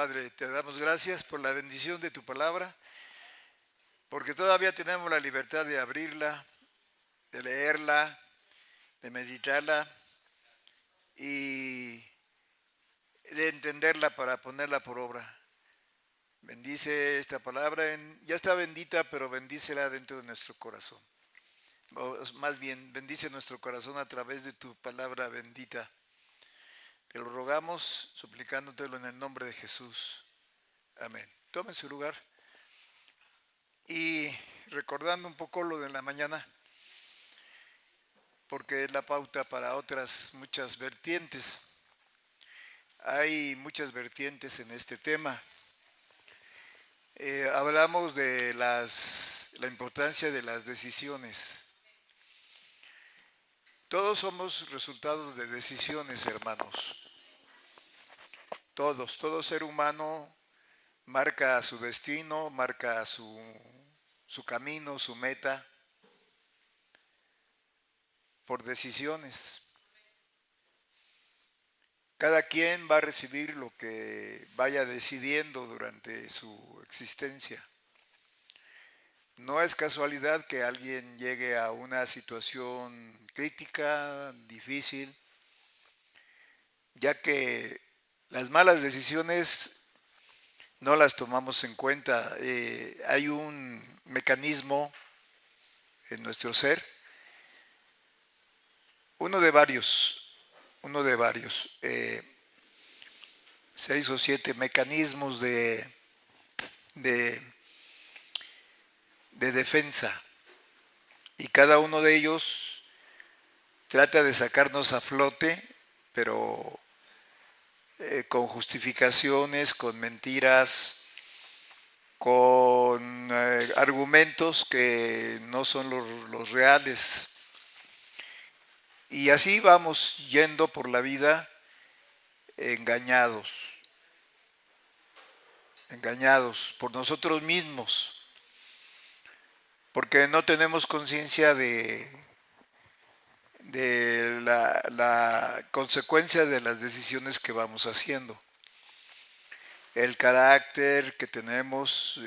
Padre, te damos gracias por la bendición de tu palabra, porque todavía tenemos la libertad de abrirla, de leerla, de meditarla y de entenderla para ponerla por obra. Bendice esta palabra, ya está bendita, pero bendícela dentro de nuestro corazón. O más bien, bendice nuestro corazón a través de tu palabra bendita. Te lo rogamos, suplicándotelo en el nombre de Jesús. Amén. Tome su lugar. Y recordando un poco lo de la mañana, porque es la pauta para otras muchas vertientes. Hay muchas vertientes en este tema. Hablamos de la importancia de las decisiones. Todos somos resultados de decisiones, hermanos. Todo ser humano marca su destino, marca su camino, su meta, por decisiones. Cada quien va a recibir lo que vaya decidiendo durante su existencia. No es casualidad que alguien llegue a una situación crítica, difícil, ya que las malas decisiones no las tomamos en cuenta. Hay un mecanismo en nuestro ser, uno de varios, 6 o 7 mecanismos de, de defensa, y cada uno de ellos trata de sacarnos a flote, pero con justificaciones, con mentiras, con argumentos que no son los reales. Y así vamos yendo por la vida engañados por nosotros mismos, porque no tenemos conciencia de la consecuencia de las decisiones que vamos haciendo. El carácter que tenemos,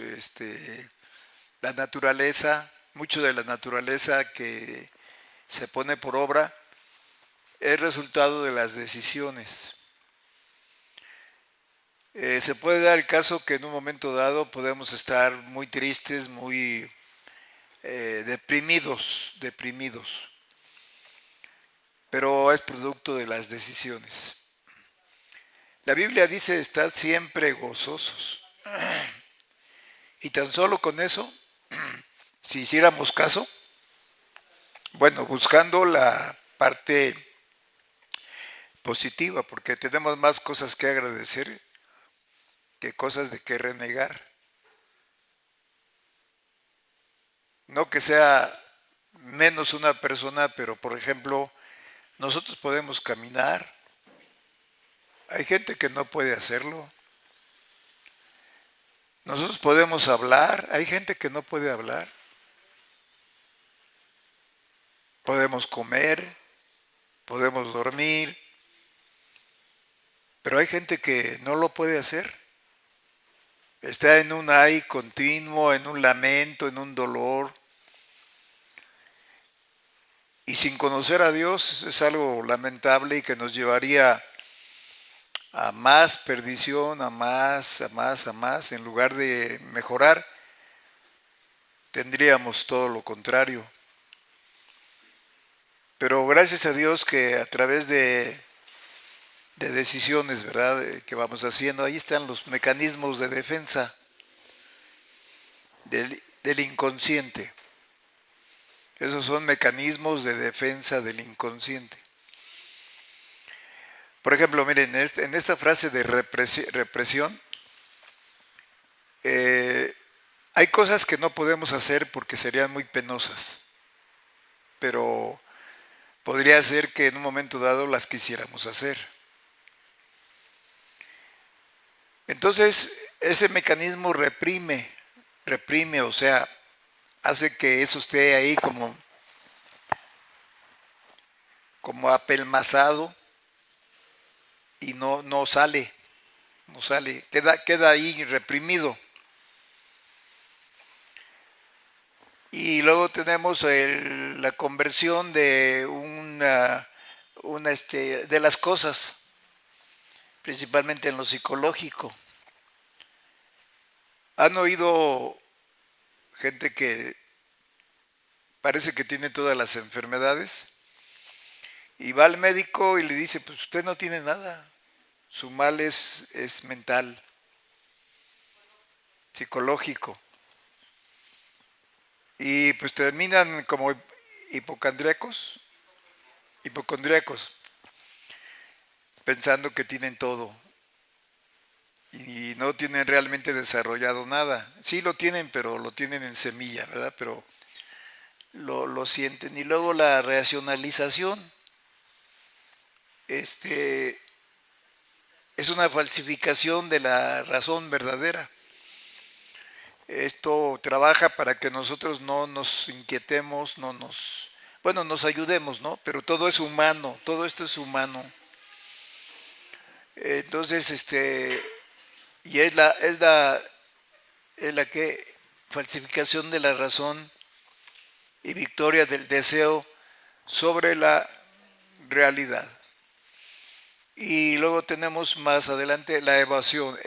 la naturaleza, mucho de la naturaleza que se pone por obra, es resultado de las decisiones. Se puede dar el caso que en un momento dado podemos estar muy tristes, muy deprimidos, pero es producto de las decisiones. La Biblia dice: estad siempre gozosos. Y tan solo con eso, si hiciéramos caso, bueno, buscando la parte positiva, porque tenemos más cosas que agradecer que cosas de que renegar. No que sea menos una persona, pero por ejemplo, nosotros podemos caminar. Hay gente que no puede hacerlo. Nosotros podemos hablar. Hay gente que no puede hablar. Podemos comer, podemos dormir, pero hay gente que no lo puede hacer. Está en un ay continuo, en un lamento, en un dolor. Y sin conocer a Dios es algo lamentable y que nos llevaría a más perdición, a más, en lugar de mejorar, tendríamos todo lo contrario. Pero gracias a Dios que a través de decisiones, ¿verdad?, que vamos haciendo, ahí están los mecanismos de defensa del inconsciente. Esos son mecanismos de defensa del inconsciente. Por ejemplo, miren, en esta frase de represión, hay cosas que no podemos hacer porque serían muy penosas, pero podría ser que en un momento dado las quisiéramos hacer. Entonces, ese mecanismo reprime, o sea, hace que eso esté ahí como apelmazado y no sale. no sale, queda ahí reprimido. Y luego tenemos la conversión de de las cosas, principalmente en lo psicológico. ¿Han oído gente que parece que tiene todas las enfermedades y va al médico y le dice, pues usted no tiene nada, su mal es mental, psicológico? Y pues terminan como hipocondríacos, hipocondríacos, pensando que tienen todo y no tienen realmente desarrollado nada. Sí lo tienen, pero lo tienen en semilla, ¿verdad? Pero lo sienten. Y luego la racionalización, este, es una falsificación de la razón verdadera. Esto trabaja para que nosotros no nos inquietemos, bueno, nos ayudemos, ¿no? Pero todo es humano, todo esto es humano. Entonces, y es la que falsificación de la razón y victoria del deseo sobre la realidad. Y luego tenemos más adelante la evasión.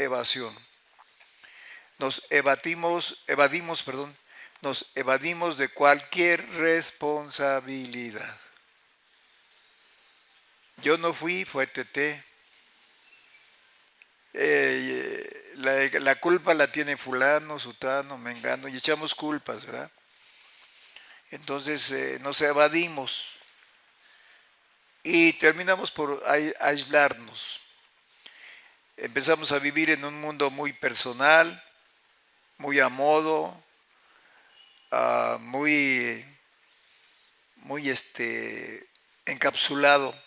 Nos evadimos de cualquier responsabilidad. Yo no fui, fue Tete. La culpa la tiene fulano, sutano, mengano, y echamos culpas, ¿verdad? Entonces nos evadimos y terminamos por aislarnos. Empezamos a vivir en un mundo muy personal, muy a modo, muy, muy encapsulado.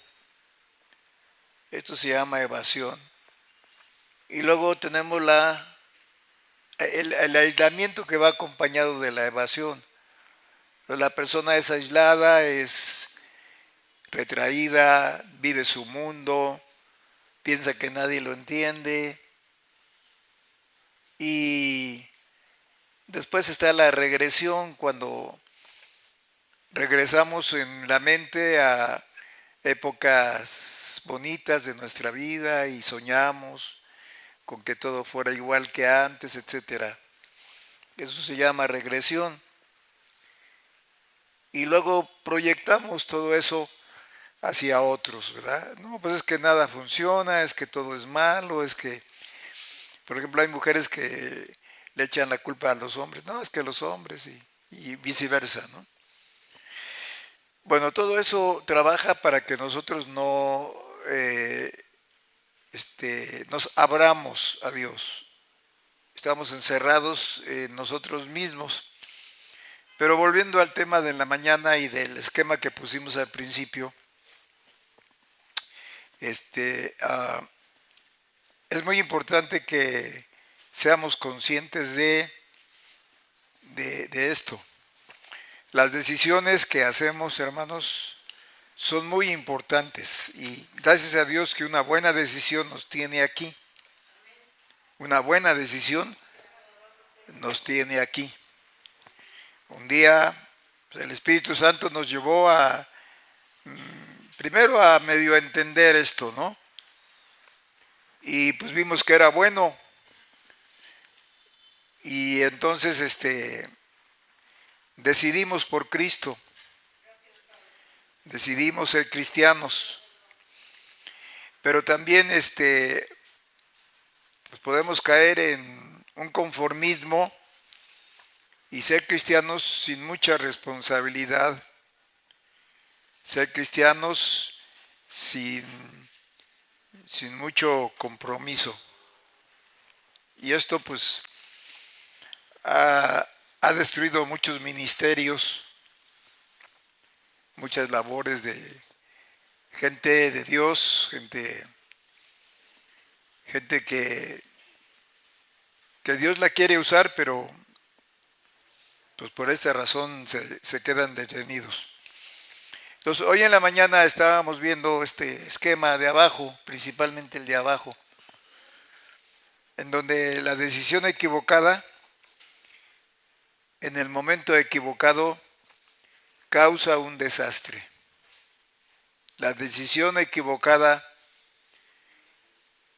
Esto se llama evasión. Y luego tenemos el aislamiento que va acompañado de la evasión. La persona es aislada, es retraída, vive su mundo, piensa que nadie lo entiende. Y después está la regresión, cuando regresamos en la mente a épocas bonitas de nuestra vida y soñamos con que todo fuera igual que antes, etcétera. Eso se llama regresión. Y luego proyectamos todo eso hacia otros, ¿verdad? No, pues es que nada funciona, es que todo es malo, es que, por ejemplo, hay mujeres que le echan la culpa a los hombres, no, es que los hombres y viceversa, ¿no? Bueno, todo eso trabaja para que nosotros no nos abramos a Dios. Estamos encerrados en nosotros mismos. Pero volviendo al tema de la mañana y del esquema que pusimos al principio, es muy importante que seamos conscientes de esto. Las decisiones que hacemos, hermanos, son muy importantes y gracias a Dios que una buena decisión nos tiene aquí. Una buena decisión nos tiene aquí. Un día pues, el Espíritu Santo nos llevó primero a medio entender esto, ¿no? Y pues vimos que era bueno. Y entonces decidimos por Cristo. Decidimos ser cristianos. Pero también pues podemos caer en un conformismo y ser cristianos sin mucha responsabilidad. Ser cristianos sin mucho compromiso. Y esto pues ha destruido muchos ministerios, muchas labores de gente de Dios, gente que Dios la quiere usar, pero pues por esta razón se quedan detenidos. Entonces, hoy en la mañana estábamos viendo este esquema de abajo, principalmente el de abajo. en donde la decisión equivocada, en el momento equivocado, causa un desastre. La decisión equivocada,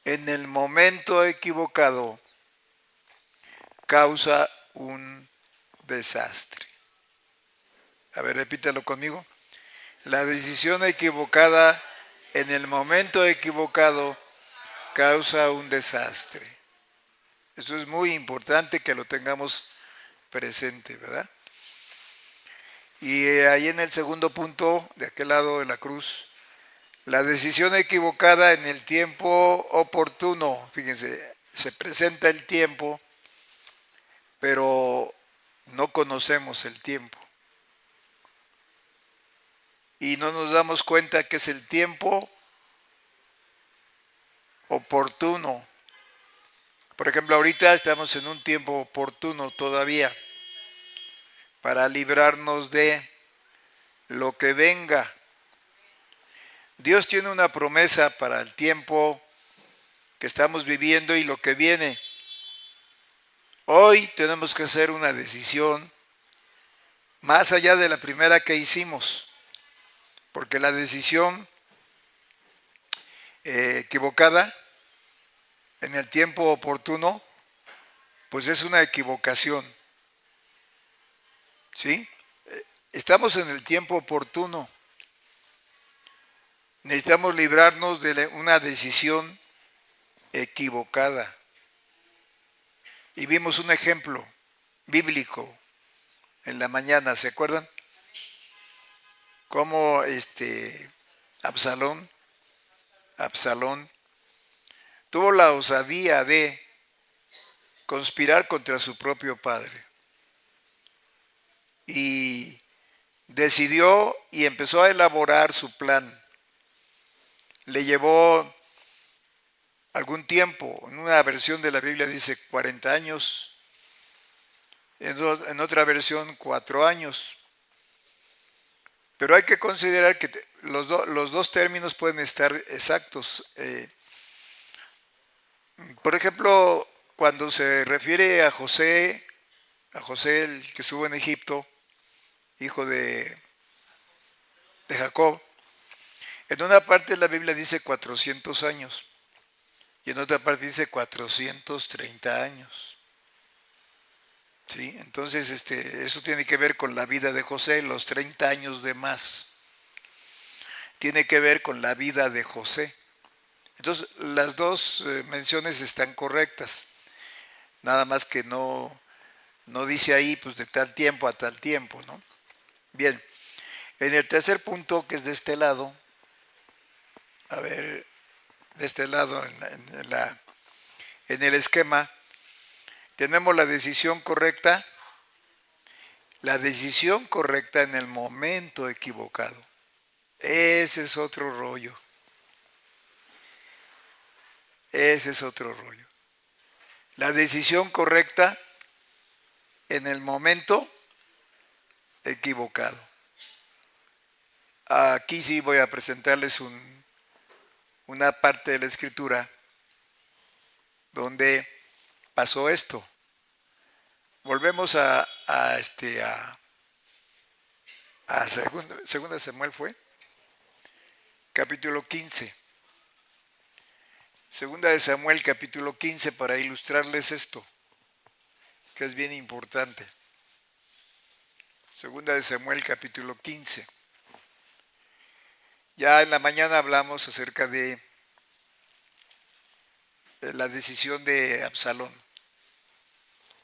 en el momento equivocado, causa un desastre. A ver, repítalo conmigo. La decisión equivocada, en el momento equivocado, causa un desastre. Eso es muy importante que lo tengamos presente, ¿verdad? Y ahí en el segundo punto, de aquel lado de la cruz, la decisión equivocada en el tiempo oportuno. Fíjense, se presenta el tiempo, pero no conocemos el tiempo. Y no nos damos cuenta que es el tiempo oportuno. Por ejemplo, ahorita estamos en un tiempo oportuno todavía para librarnos de lo que venga. Dios tiene una promesa para el tiempo que estamos viviendo y lo que viene. Hoy tenemos que hacer una decisión más allá de la primera que hicimos, porque la decisión equivocada en el tiempo oportuno, pues es una equivocación. ¿Sí? Estamos en el tiempo oportuno. Necesitamos librarnos de una decisión equivocada. Y vimos un ejemplo bíblico en la mañana, ¿se acuerdan? Cómo Absalón tuvo la osadía de conspirar contra su propio padre. Y decidió y empezó a elaborar su plan. Le llevó algún tiempo. En una versión de la Biblia dice 40 años, en otra versión 4 años. Pero hay que considerar que los dos términos pueden estar exactos. Por ejemplo, cuando se refiere a José el que estuvo en Egipto, hijo de Jacob, en una parte de la Biblia dice 400 años y en otra parte dice 430 años. ¿Sí? Entonces eso tiene que ver con la vida de José, los 30 años de más. Tiene que ver con la vida de José. Entonces las dos menciones están correctas. Nada más que no dice ahí pues de tal tiempo a tal tiempo, ¿no? Bien, en el tercer punto, que es de este lado, a ver, de este lado en el esquema, tenemos la decisión correcta en el momento equivocado. Ese es otro rollo. La decisión correcta en el momento equivocado. Aquí sí voy a presentarles una parte de la escritura donde pasó esto. Volvemos a segunda Samuel fue, capítulo 15. Segunda de Samuel, capítulo 15, para ilustrarles esto, que es bien importante. Segunda de Samuel, capítulo 15. Ya en la mañana hablamos acerca de la decisión de Absalón.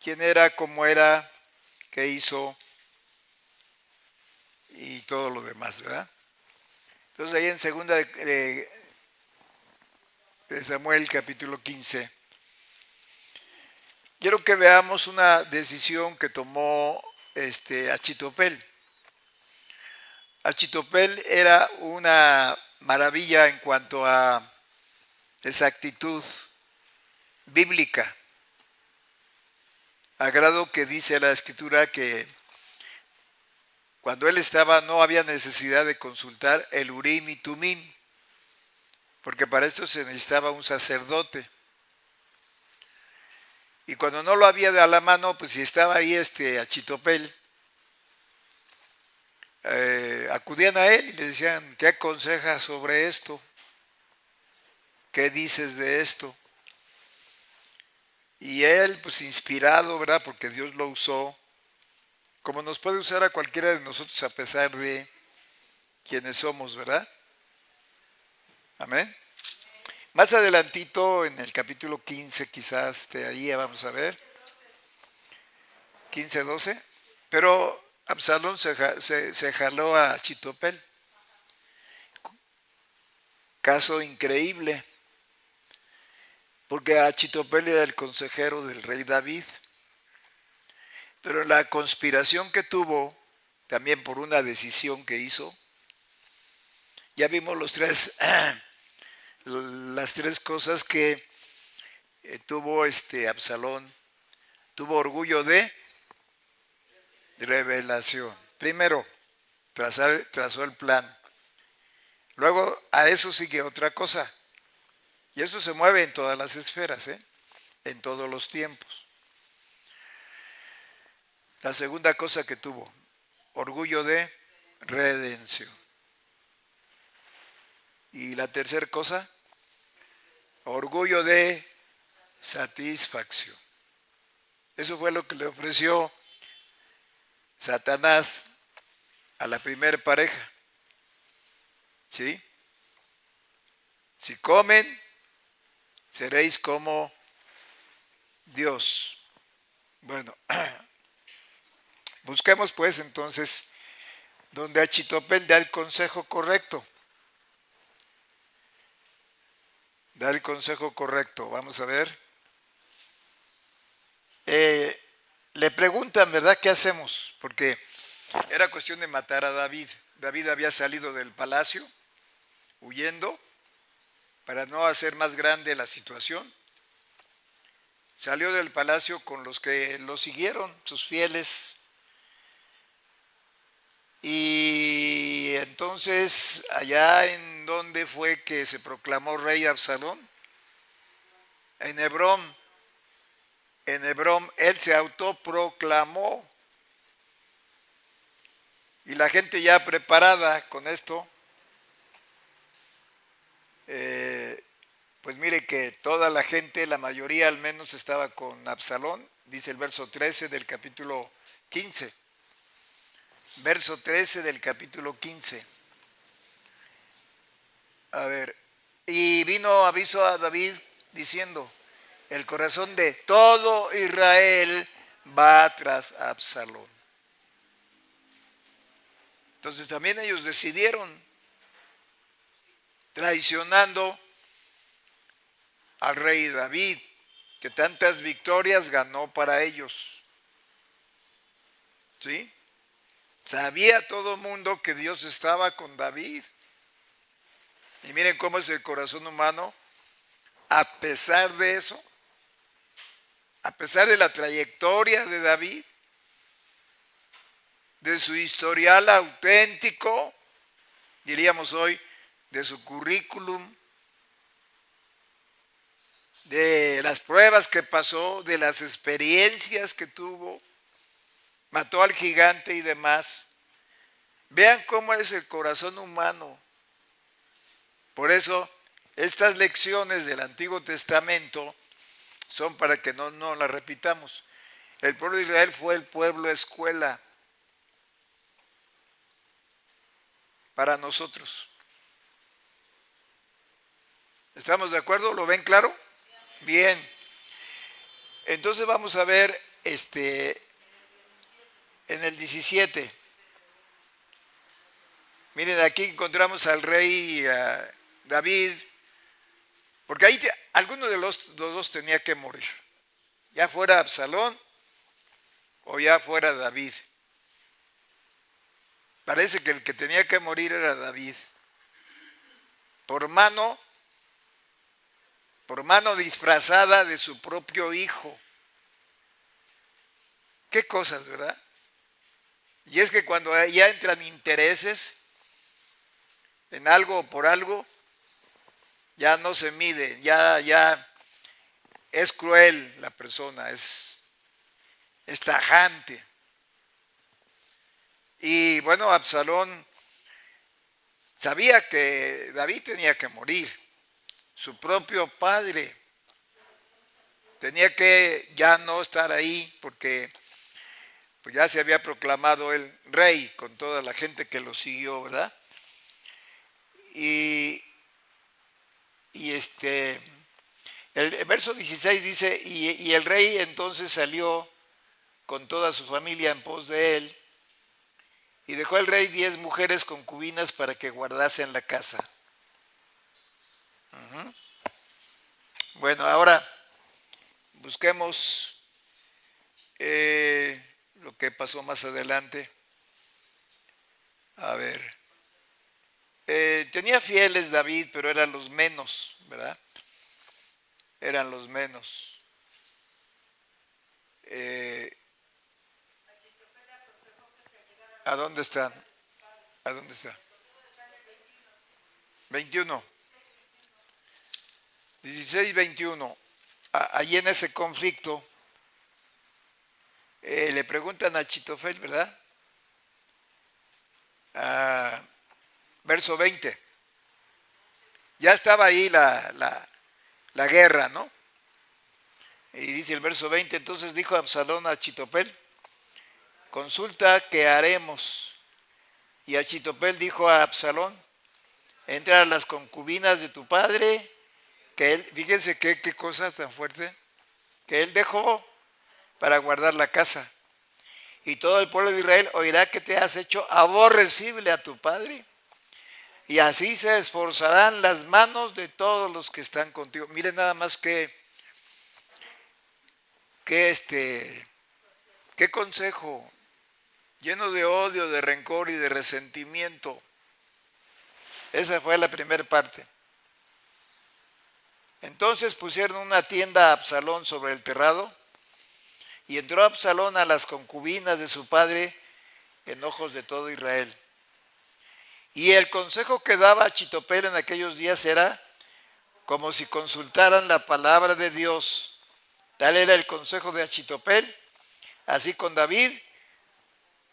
¿Quién era, cómo era, qué hizo y todo lo demás, ¿verdad? Entonces ahí en segunda de Samuel, capítulo 15, quiero que veamos una decisión que tomó Achitofel. Achitofel era una maravilla en cuanto a exactitud bíblica, a grado que dice la escritura que cuando él estaba no había necesidad de consultar el Urim y Tumim, porque para esto se necesitaba un sacerdote. Y cuando no lo había de a la mano, pues si estaba ahí Achitopel, acudían a él y le decían, ¿qué aconsejas sobre esto? ¿Qué dices de esto? Y él, pues inspirado, ¿verdad? Porque Dios lo usó, como nos puede usar a cualquiera de nosotros a pesar de quienes somos, ¿verdad? Amén. Más adelantito, en el capítulo 15, quizás de ahí vamos a ver, 15, 12, pero Absalón se jaló a Achitopel. Caso increíble, porque Achitopel era el consejero del rey David, pero la conspiración que tuvo, también por una decisión que hizo, ya vimos las tres cosas que tuvo Absalón. Tuvo orgullo de revelación. Primero, trazó el plan. Luego a eso sigue otra cosa. Y eso se mueve en todas las esferas, en todos los tiempos. La segunda cosa que tuvo, orgullo de redención. Y la tercera cosa, orgullo de satisfacción. Eso fue lo que le ofreció Satanás a la primera pareja. ¿Sí? Si comen, seréis como Dios. Bueno, busquemos pues entonces donde Achitopel da el consejo correcto. Da el consejo correcto. Vamos a ver. Le preguntan, ¿verdad? ¿Qué hacemos? Porque era cuestión de matar a David. David había salido del palacio huyendo para no hacer más grande la situación. Salió del palacio con los que lo siguieron, sus fieles. Y entonces, allá en donde fue que se proclamó rey Absalón, en Hebrón. En Hebrón él se autoproclamó. Y la gente ya preparada con esto, pues mire que toda la gente, la mayoría al menos estaba con Absalón, dice el verso 13 del capítulo 15. Verso 13 del capítulo 15. A ver, y vino aviso a David diciendo, el corazón de todo Israel va tras Absalón. Entonces también ellos decidieron, traicionando al rey David, que tantas victorias ganó para ellos. ¿Sí? Sabía todo el mundo que Dios estaba con David. Y miren cómo es el corazón humano, a pesar de eso, a pesar de la trayectoria de David, de su historial auténtico, diríamos hoy, de su currículum, de las pruebas que pasó, de las experiencias que tuvo, mató al gigante y demás. Vean cómo es el corazón humano. Por eso, estas lecciones del Antiguo Testamento son para que no las repitamos. El pueblo de Israel fue el pueblo escuela para nosotros. ¿Estamos de acuerdo? ¿Lo ven claro? Bien. Entonces vamos a ver en el 17. Miren, aquí encontramos al rey David, porque ahí alguno de los dos tenía que morir, ya fuera Absalón o ya fuera David. Parece que el que tenía que morir era David, por mano disfrazada de su propio hijo. Qué cosas, ¿verdad? Y es que cuando ya entran intereses en algo o por algo, ya no se mide, ya es cruel la persona, es tajante. Y bueno, Absalón sabía que David tenía que morir, su propio padre tenía que ya no estar ahí porque pues ya se había proclamado el rey con toda la gente que lo siguió, ¿verdad? Y, y el verso 16 dice, y el rey entonces salió con toda su familia en pos de él, y dejó el rey 10 mujeres concubinas para que guardasen la casa. Uh-huh. Bueno, ahora busquemos lo que pasó más adelante. A ver, tenía fieles David, pero eran los menos, ¿verdad? Eran los menos. ¿A dónde están? ¿A dónde está? 21. 16, 21. Allí en ese conflicto le preguntan a Achitofel, ¿verdad? Verso 20. Ya estaba ahí la guerra, ¿no? Y dice el verso 20, entonces dijo Absalón a Achitofel, consulta qué haremos. Y Achitofel dijo a Absalón, entra a las concubinas de tu padre, que él, fíjense qué cosa tan fuerte, que él dejó para guardar la casa. Y todo el pueblo de Israel oirá que te has hecho aborrecible a tu padre. Y así se esforzarán las manos de todos los que están contigo. Miren nada más qué consejo, lleno de odio, de rencor y de resentimiento. Esa fue la primera parte. Entonces pusieron una tienda a Absalón sobre el terrado, y entró Absalón a las concubinas de su padre en ojos de todo Israel. Y el consejo que daba Achitofel en aquellos días era como si consultaran la palabra de Dios. Tal era el consejo de Achitofel, así con David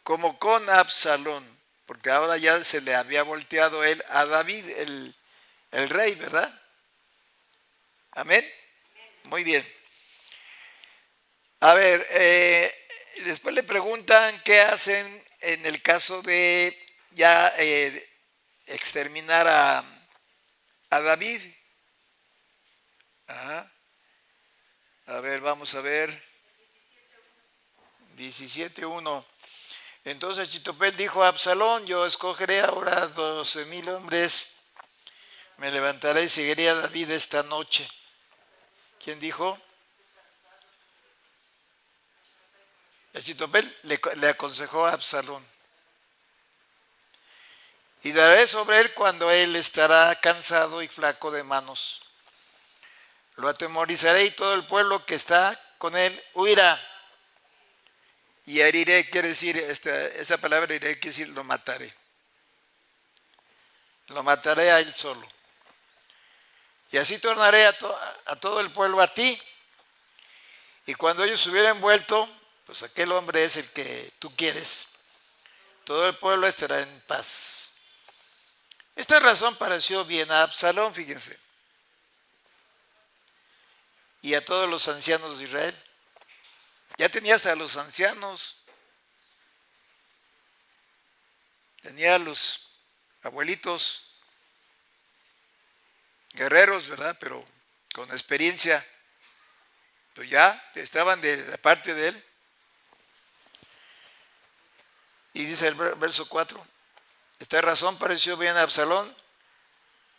como con Absalón, porque ahora ya se le había volteado él a David, el rey, ¿verdad? Amén. Muy bien. A ver, después le preguntan qué hacen en el caso de ya exterminar a David. Ajá. A ver, vamos a ver. 17:1. Entonces Achitofel dijo a Absalón, yo escogeré ahora 12,000 hombres, me levantaré y seguiré a David esta noche. ¿Quién dijo? Achitofel le aconsejó a Absalón. Y daré sobre él cuando él estará cansado y flaco de manos. Lo atemorizaré y todo el pueblo que está con él huirá. Y heriré, quiere decir, esa palabra heriré quiere decir lo mataré. Lo mataré a él solo. Y así tornaré a todo el pueblo a ti. Y cuando ellos hubieran vuelto, pues aquel hombre es el que tú quieres. Todo el pueblo estará en paz. Esta razón pareció bien a Absalón, fíjense. Y a todos los ancianos de Israel. Ya tenía hasta a los ancianos. Tenía a los abuelitos, guerreros, ¿verdad? Pero con experiencia. Pues ya estaban de la parte de él. Y dice el verso 4. Esta razón pareció bien a Absalón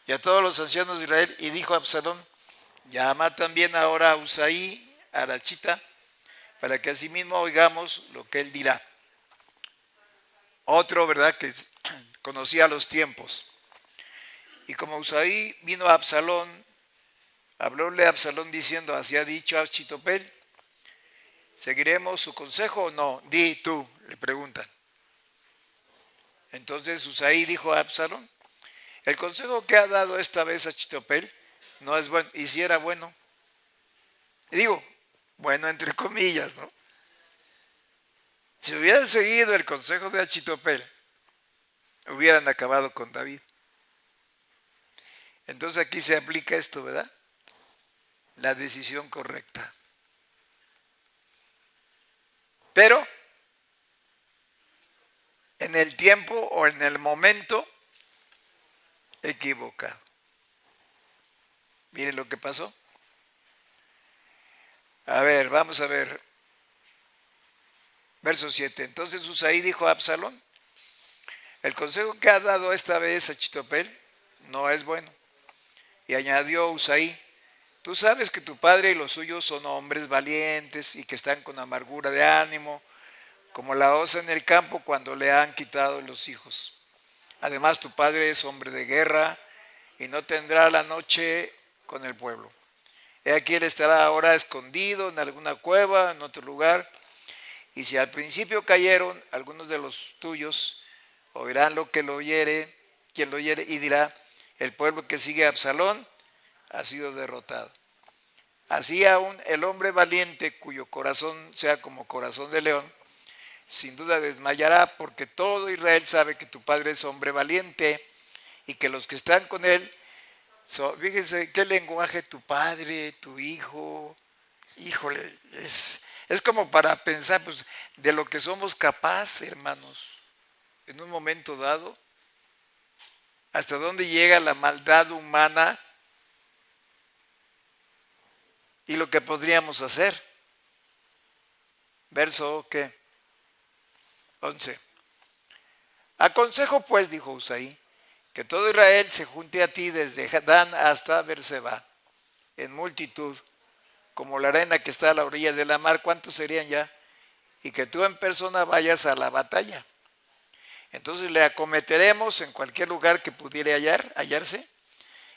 y a todos los ancianos de Israel. Y dijo Absalón, llama también ahora a Usaí, a Arachita, para que asimismo oigamos lo que él dirá. Otro, ¿verdad?, que conocía los tiempos. Y como Usaí vino a Absalón, hablóle a Absalón diciendo, así ha dicho Achitofel, ¿seguiremos su consejo o no? Di tú, le preguntan. Entonces Usaí dijo a Absalón, el consejo que ha dado esta vez Achitofel no es bueno. ¿Y si era bueno? Y digo, bueno, entre comillas, ¿no? Si hubieran seguido el consejo de Achitopel, hubieran acabado con David. Entonces aquí se aplica esto, ¿verdad? La decisión correcta. Pero en el tiempo o en el momento equivocado. Miren lo que pasó. A ver, vamos a ver. Verso 7. Entonces Usaí dijo a Absalón, el consejo que ha dado esta vez Achitopel no es bueno. Y añadió Usaí, tú sabes que tu padre y los suyos son hombres valientes y que están con amargura de ánimo, como la osa en el campo cuando le han quitado los hijos. Además, tu padre es hombre de guerra y no tendrá la noche con el pueblo. He aquí él estará ahora escondido en alguna cueva, en otro lugar, y si al principio cayeron algunos de los tuyos, oirán lo que lo oyere, quien lo oyere, y dirá, el pueblo que sigue a Absalón ha sido derrotado. Así aún el hombre valiente, cuyo corazón sea como corazón de león, sin duda desmayará, porque todo Israel sabe que tu padre es hombre valiente y que los que están con él, fíjense qué lenguaje, tu padre, tu hijo, híjole, es como para pensar pues, de lo que somos capaces, hermanos, en un momento dado, hasta dónde llega la maldad humana y lo que podríamos hacer. Verso ¿qué? 11. Aconsejo pues, dijo Usaí, que todo Israel se junte a ti desde Dan hasta Berseba, en multitud, como la arena que está a la orilla de la mar. ¿Cuántos serían ya? Y que tú en persona vayas a la batalla. Entonces le acometeremos en cualquier lugar que pudiera hallarse,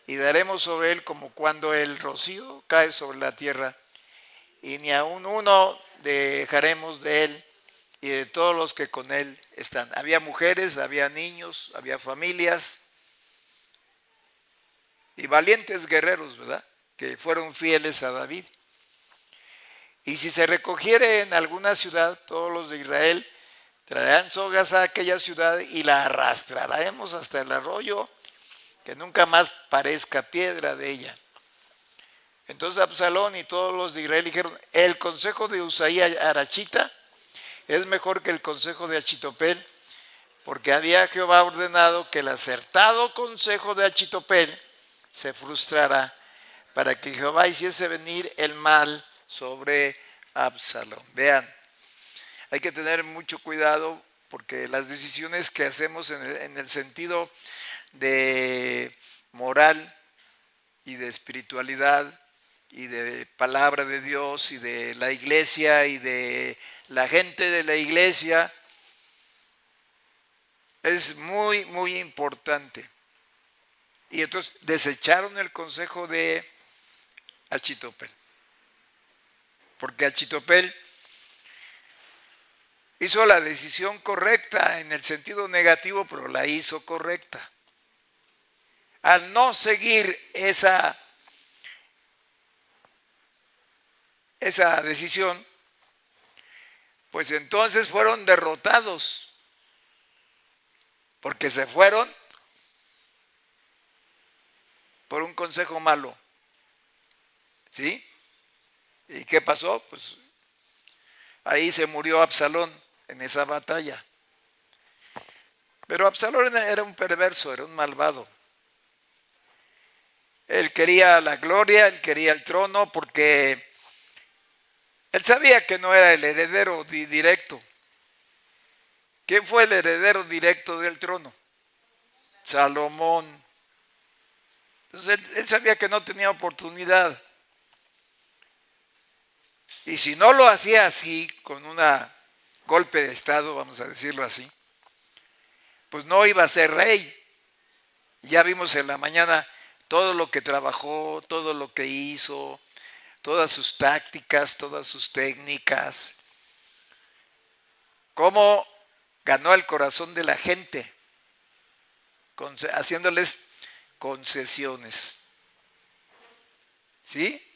y daremos sobre él como cuando el rocío cae sobre la tierra, y ni aun uno dejaremos de él y de todos los que con él están. Había mujeres, había niños, había familias y valientes guerreros, ¿verdad? Que fueron fieles a David. Y si se recogiere en alguna ciudad, todos los de Israel traerán sogas a aquella ciudad y la arrastraremos hasta el arroyo, que nunca más parezca piedra de ella. Entonces Absalón y todos los de Israel dijeron, el consejo de Usaí Arachita es mejor que el consejo de Achitopel, porque había Jehová ordenado que el acertado consejo de Achitopel se frustrara, para que Jehová hiciese venir el mal sobre Absalón. Vean, hay que tener mucho cuidado porque las decisiones que hacemos en el sentido de moral y de espiritualidad y de palabra de Dios y de la iglesia y de la gente de la iglesia es muy, muy importante. Y entonces desecharon el consejo de Achitopel, porque Achitopel hizo la decisión correcta en el sentido negativo, pero la hizo correcta. Al no seguir esa decisión, pues entonces fueron derrotados, porque se fueron por un consejo malo. ¿Sí? ¿Y qué pasó? Pues ahí se murió Absalón en esa batalla. Pero Absalón era un perverso, era un malvado. Él quería la gloria, él quería el trono, porque él sabía que no era el heredero directo. ¿Quién fue el heredero directo del trono? Salomón. Entonces él sabía que no tenía oportunidad. Y si no lo hacía así, con un golpe de estado, vamos a decirlo así, pues no iba a ser rey. Ya vimos en la mañana todo lo que trabajó, todo lo que hizo, todas sus tácticas, todas sus técnicas, cómo ganó el corazón de la gente, haciéndoles concesiones. ¿Sí?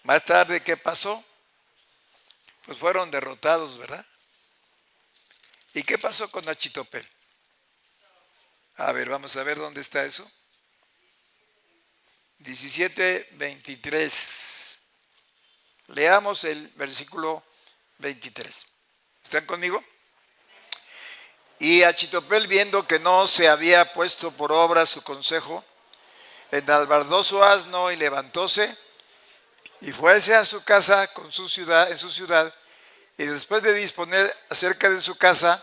Más tarde, ¿qué pasó? Pues fueron derrotados, ¿verdad? ¿Y qué pasó con Achitopel? A ver, vamos a ver dónde está eso. 17:23. Leamos el versículo 23. ¿Están conmigo? Y Achitopel, viendo que no se había puesto por obra su consejo, enalbardó su asno y levantóse y fuese a su casa en su ciudad, y después de disponer acerca de su casa,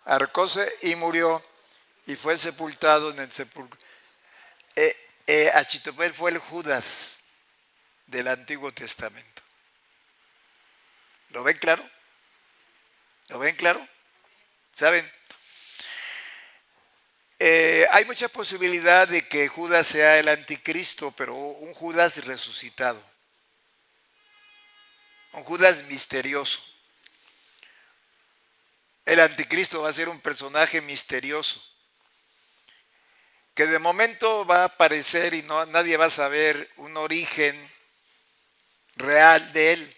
arcóse y murió y fue sepultado en el sepulcro. Achitopel fue el Judas del Antiguo Testamento. ¿Lo ven claro? ¿Lo ven claro? ¿Saben? Hay mucha posibilidad de que Judas sea el anticristo, pero un Judas resucitado. Un Judas misterioso. El anticristo va a ser un personaje misterioso, que de momento va a aparecer y nadie va a saber un origen real de él.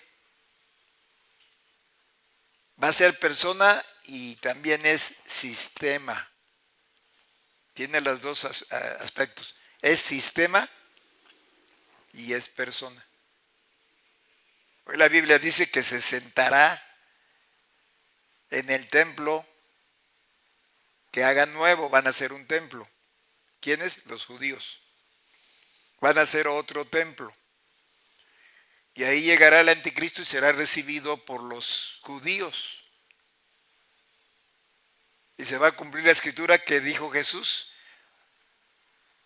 Va a ser persona y también es sistema. Tiene los dos aspectos. Es sistema y es persona. Hoy la Biblia dice que se sentará en el templo que hagan nuevo, van a hacer un templo. ¿Quiénes? Los judíos. Van a hacer otro templo. Y ahí llegará el anticristo y será recibido por los judíos. Y se va a cumplir la escritura que dijo Jesús: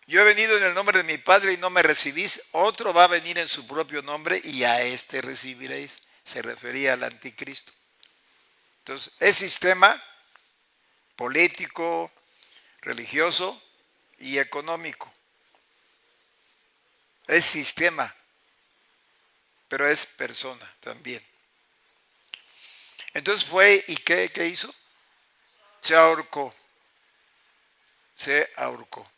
yo he venido en el nombre de mi Padre y no me recibís, otro va a venir en su propio nombre y a este recibiréis. Se refería al anticristo. Entonces, es sistema político, religioso y económico. Es sistema, pero es persona también. Entonces fue, ¿y qué hizo? Se ahorcó. Se ahorcó.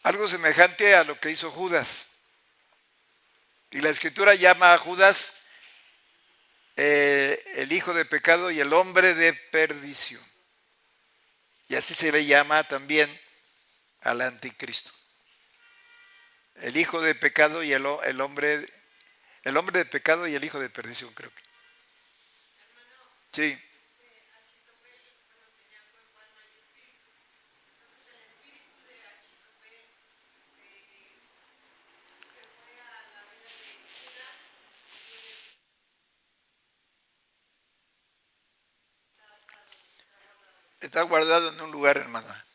Algo semejante a lo que hizo Judas. Y la escritura llama a Judas el hijo de pecado y el hombre de perdición. Y así se le llama también al anticristo. El hijo de pecado y el hombre de pecado y el hijo de perdición, creo que. Sí. Está guardado en un lugar, hermana.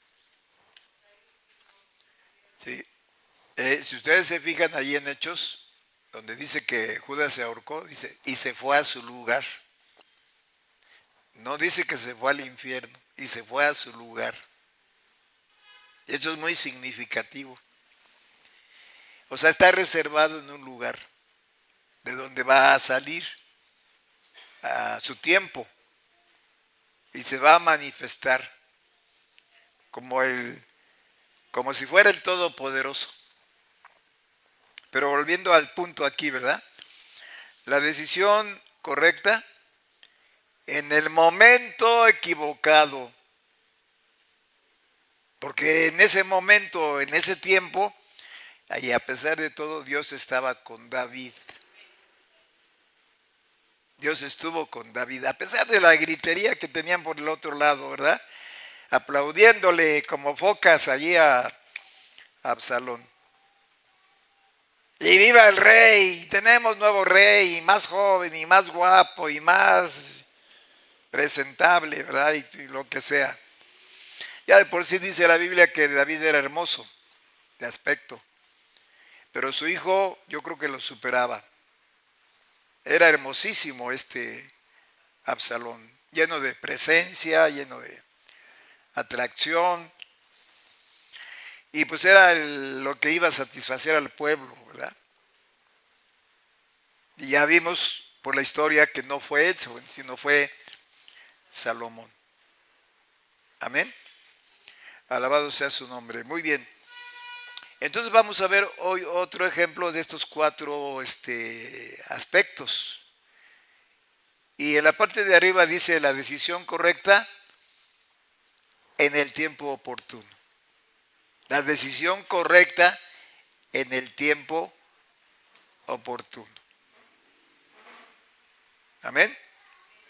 Sí. Si ustedes se fijan allí en Hechos, donde dice que Judas se ahorcó, dice, y se fue a su lugar. No dice que se fue al infierno, y se fue a su lugar. Eso es muy significativo. O sea, está reservado en un lugar de donde va a salir a su tiempo y se va a manifestar como si fuera el Todopoderoso. Pero volviendo al punto aquí, ¿verdad? La decisión correcta en el momento equivocado. Porque en ese momento, en ese tiempo, y a pesar de todo, Dios estaba con David. Dios estuvo con David, a pesar de la gritería que tenían por el otro lado, ¿verdad? Aplaudiéndole como focas allí a Absalón. Y viva el rey, tenemos nuevo rey, y más joven, y más guapo, y más presentable, ¿verdad? Y lo que sea. Ya de por sí dice la Biblia que David era hermoso de aspecto, pero su hijo yo creo que lo superaba. Era hermosísimo este Absalón, lleno de presencia, lleno de atracción, y pues era lo que iba a satisfacer al pueblo, ¿verdad? Y ya vimos por la historia que no fue él, sino fue Salomón. Amén. Alabado sea su nombre. Muy bien. Entonces vamos a ver hoy otro ejemplo de estos cuatro aspectos. Y en la parte de arriba dice la decisión correcta en el tiempo oportuno. La decisión correcta en el tiempo oportuno. Amén.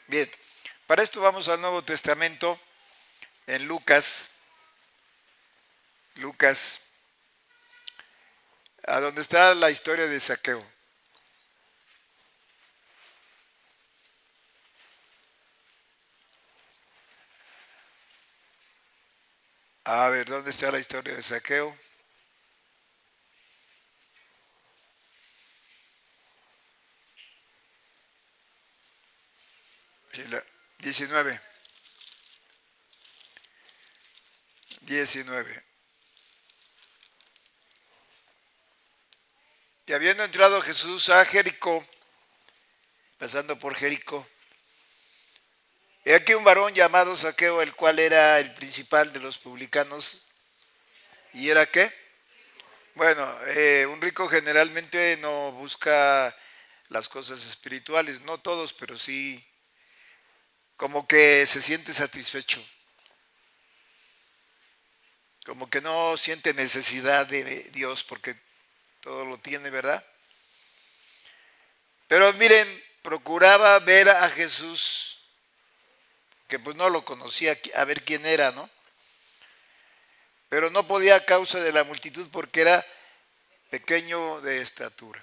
Bien, para esto vamos al Nuevo Testamento en Lucas, a donde está la historia de Zaqueo. A ver, ¿dónde está la historia de Zaqueo? Sí, 19. 19. Y habiendo entrado Jesús a Jericó, pasando por Jericó, he aquí un varón llamado Zaqueo, el cual era el principal de los publicanos. ¿Y era qué? Bueno, un rico generalmente no busca las cosas espirituales, no todos, pero sí como que se siente satisfecho, como que no siente necesidad de Dios porque todo lo tiene, ¿verdad? Pero miren, procuraba ver a Jesús, que pues no lo conocía, a ver quién era, ¿no? Pero no podía a causa de la multitud porque era pequeño de estatura.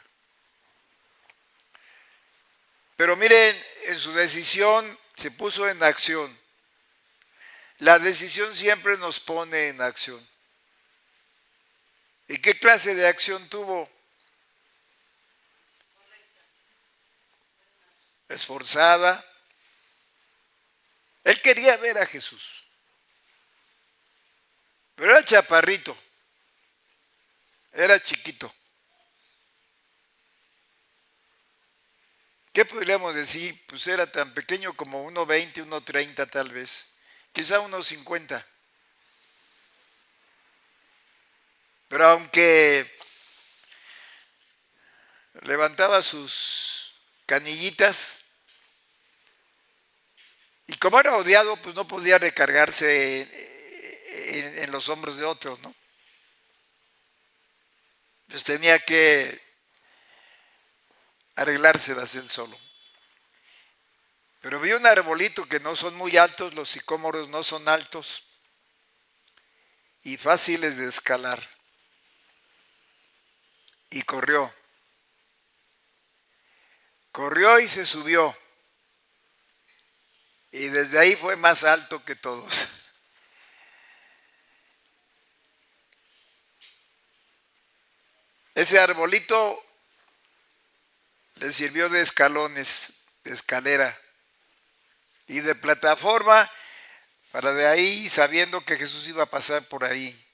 Pero miren, en su decisión se puso en acción. La decisión siempre nos pone en acción. ¿Y qué clase de acción tuvo? Esforzada. Él quería ver a Jesús. Pero era chaparrito. Era chiquito. ¿Qué podríamos decir? Pues era tan pequeño como 1,20, 1,30 tal vez. Quizá 1,50. Pero aunque levantaba sus canillitas, y como era odiado, pues no podía recargarse en los hombros de otros, ¿no? Pues tenía que arreglárselas él solo. Pero vi un arbolito que no son muy altos, los sicómoros no son altos y fáciles de escalar. Y corrió. Corrió y se subió. Y desde ahí fue más alto que todos. Ese arbolito le sirvió de escalones, de escalera y de plataforma para de ahí, sabiendo que Jesús iba a pasar por ahí,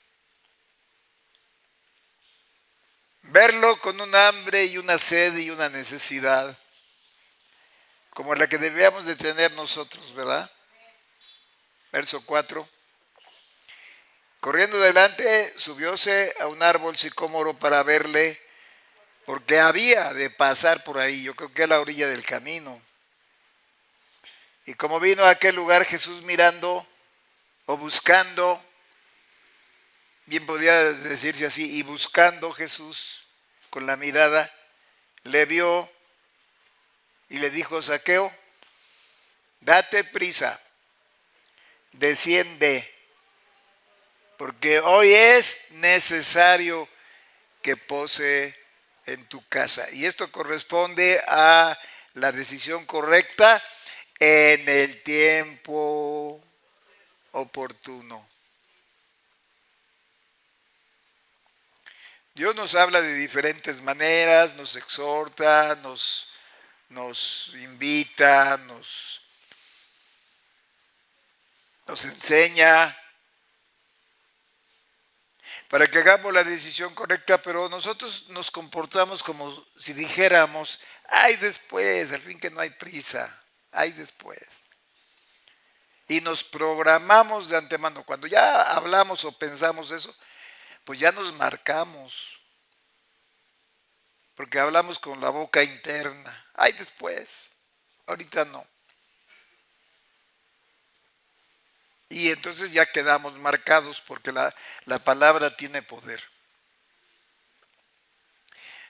verlo con un hambre y una sed y una necesidad, como la que debíamos de tener nosotros, ¿verdad? Verso 4. Corriendo delante, subióse a un árbol sicómoro para verle, porque había de pasar por ahí, yo creo que a la orilla del camino. Y como vino a aquel lugar Jesús mirando o buscando, bien podía decirse así, y buscando Jesús con la mirada, le vio y le dijo: Zaqueo, date prisa, desciende, porque hoy es necesario que pose en tu casa. Y esto corresponde a la decisión correcta en el tiempo oportuno. Dios nos habla de diferentes maneras, nos exhorta, nos invita, nos enseña para que hagamos la decisión correcta, pero nosotros nos comportamos como si dijéramos: ay, después, al fin que no hay prisa, ay, después. Y nos programamos de antemano. Cuando ya hablamos o pensamos eso, pues ya nos marcamos, porque hablamos con la boca interna. Ay, después, ahorita no. Y entonces ya quedamos marcados porque la palabra tiene poder.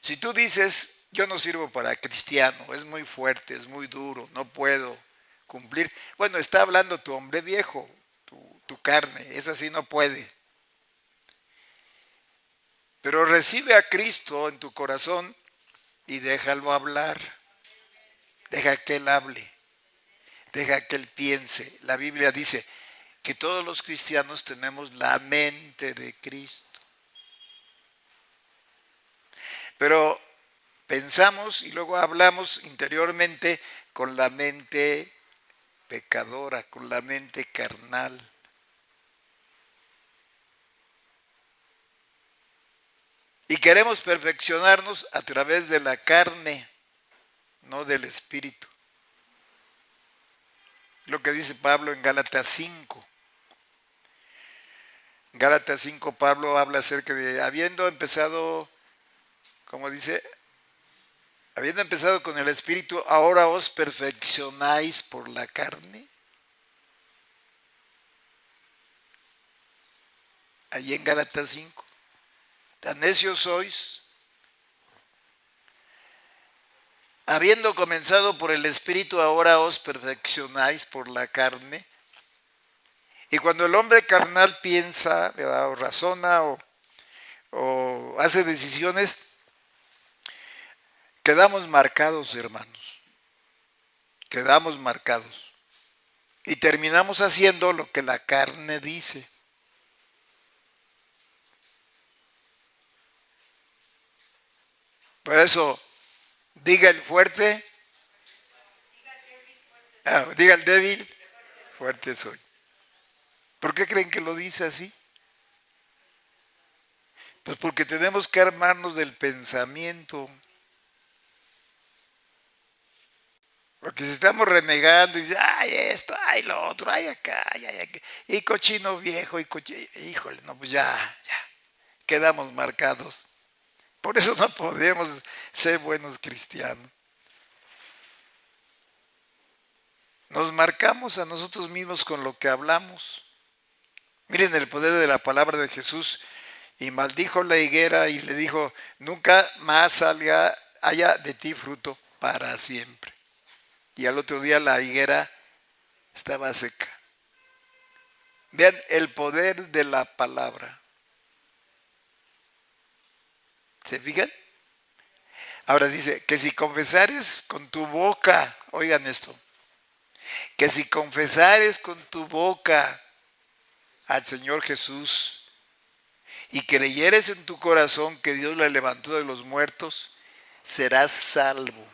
Si tú dices, yo no sirvo para cristiano, es muy fuerte, es muy duro, no puedo cumplir. Bueno, está hablando tu hombre viejo, tu carne, esa sí no puede. Pero recibe a Cristo en tu corazón y déjalo hablar. Deja que Él hable. Deja que Él piense. La Biblia dice que todos los cristianos tenemos la mente de Cristo. Pero pensamos y luego hablamos interiormente con la mente pecadora, con la mente carnal. Y queremos perfeccionarnos a través de la carne, no del espíritu. Lo que dice Pablo en Gálatas 5. En Gálatas 5 Pablo habla acerca de, habiendo empezado, como dice, habiendo empezado con el espíritu, ahora os perfeccionáis por la carne. Allí en Gálatas 5. Tan necios sois, habiendo comenzado por el espíritu, ahora os perfeccionáis por la carne. Y cuando el hombre carnal piensa, ¿verdad?, o razona o hace decisiones, quedamos marcados, hermanos. Quedamos marcados. Y terminamos haciendo lo que la carne dice. Por eso, diga el fuerte, diga el débil, fuerte soy. ¿Por qué creen que lo dice así? Pues porque tenemos que armarnos del pensamiento. Porque si estamos renegando y ay esto, ay lo otro, ay acá, ay acá, y cochino viejo, híjole, no, pues ya, quedamos marcados. Por eso no podemos ser buenos cristianos. Nos marcamos a nosotros mismos con lo que hablamos. Miren el poder de la palabra de Jesús. Y maldijo la higuera y le dijo, nunca más haya de ti fruto para siempre. Y al otro día la higuera estaba seca. Vean el poder de la palabra. ¿Se fijan? Ahora dice, que si confesares con tu boca, oigan esto, que si confesares con tu boca al Señor Jesús y creyeres en tu corazón que Dios le levantó de los muertos, serás salvo.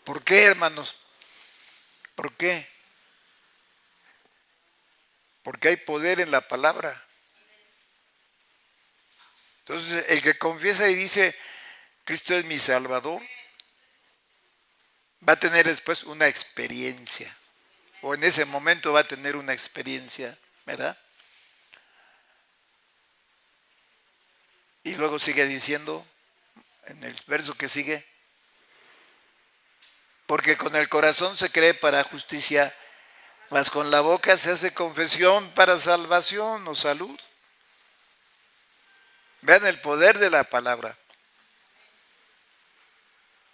¿Por qué, hermanos? ¿Por qué? Porque hay poder en la palabra. Entonces, el que confiesa y dice, Cristo es mi Salvador, va a tener después una experiencia. O en ese momento va a tener una experiencia, ¿verdad? Y luego sigue diciendo, en el verso que sigue, porque con el corazón se cree para justicia, mas con la boca se hace confesión para salvación o salud. Vean el poder de la palabra.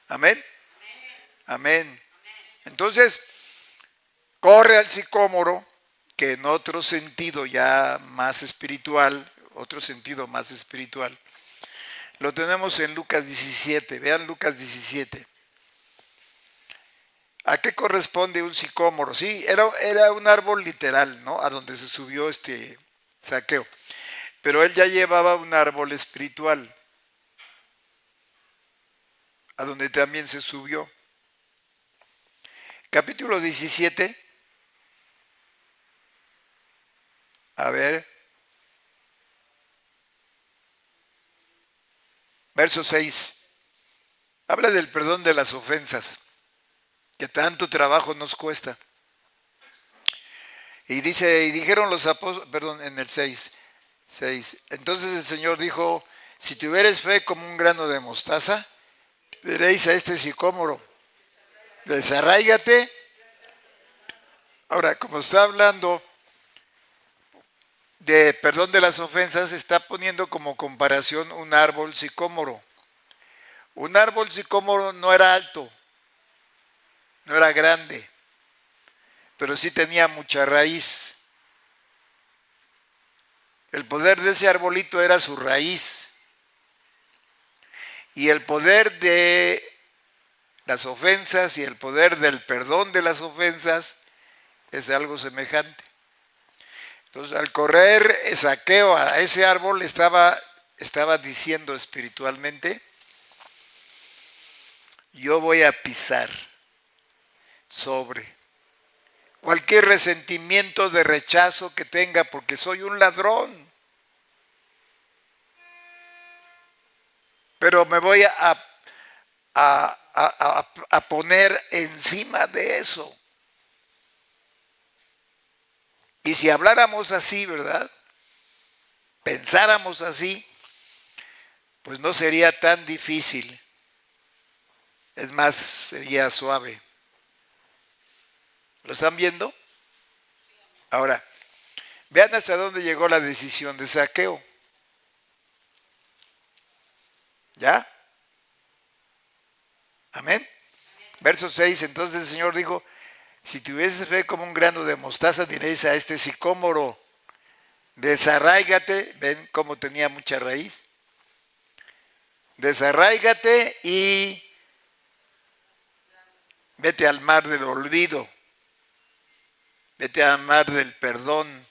Amén. Amén. Entonces, corre al sicómoro, que en otro sentido ya más espiritual, otro sentido más espiritual, lo tenemos en Lucas 17. Vean Lucas 17. ¿A qué corresponde un sicómoro? Sí, era un árbol literal, ¿no? A donde se subió Zaqueo. Pero él ya llevaba un árbol espiritual, a donde también se subió. Capítulo 17. A ver. Verso 6. Habla del perdón de las ofensas, que tanto trabajo nos cuesta. Y dice, y dijeron los apóstoles, perdón, en el 6, 6. Entonces el Señor dijo, si tuvieres fe como un grano de mostaza, diréis a este sicómoro, desarráigate. Ahora, como está hablando de perdón de las ofensas, está poniendo como comparación un árbol sicómoro. Un árbol sicómoro no era alto, no era grande, pero sí tenía mucha raíz. El poder de ese arbolito era su raíz. Y el poder de las ofensas y el poder del perdón de las ofensas es algo semejante. Entonces, al correr Zaqueo a ese árbol, estaba diciendo espiritualmente, yo voy a pisar sobre cualquier resentimiento de rechazo que tenga porque soy un ladrón. Pero me voy a poner encima de eso. Y si habláramos así, ¿verdad? Pensáramos así, pues no sería tan difícil. Es más, sería suave. ¿Lo están viendo? Ahora, vean hasta dónde llegó la decisión de Zaqueo. ¿Ya? Amén. Verso 6, entonces el Señor dijo, si tuvieses fe como un grano de mostaza, diréis a este sicómoro, desarráigate, ven cómo tenía mucha raíz, desarráigate y vete al mar del olvido, vete al mar del perdón,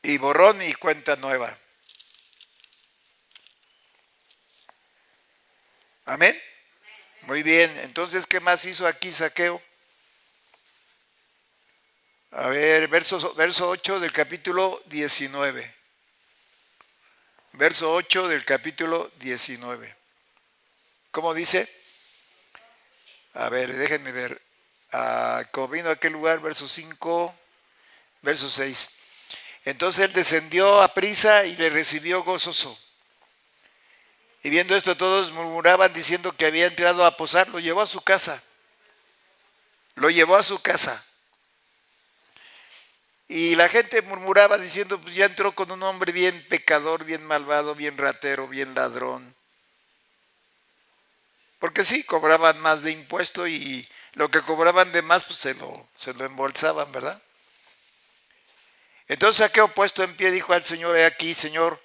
y borrón y cuenta nueva. Amén. Muy bien, entonces, ¿qué más hizo aquí Zaqueo? A ver, verso 8 del capítulo 19. Verso 8 del capítulo 19. ¿Cómo dice? A ver, déjenme ver. Como vino a aquel lugar, verso 5, verso 6. Entonces él descendió a prisa y le recibió gozoso. Y viendo esto todos murmuraban diciendo que había entrado a posar, lo llevó a su casa. Lo llevó a su casa. Y la gente murmuraba diciendo, pues ya entró con un hombre bien pecador, bien malvado, bien ratero, bien ladrón. Porque sí, cobraban más de impuesto y lo que cobraban de más, pues se lo embolsaban, ¿verdad? Entonces Zaqueo puesto en pie dijo al Señor, he aquí, Señor,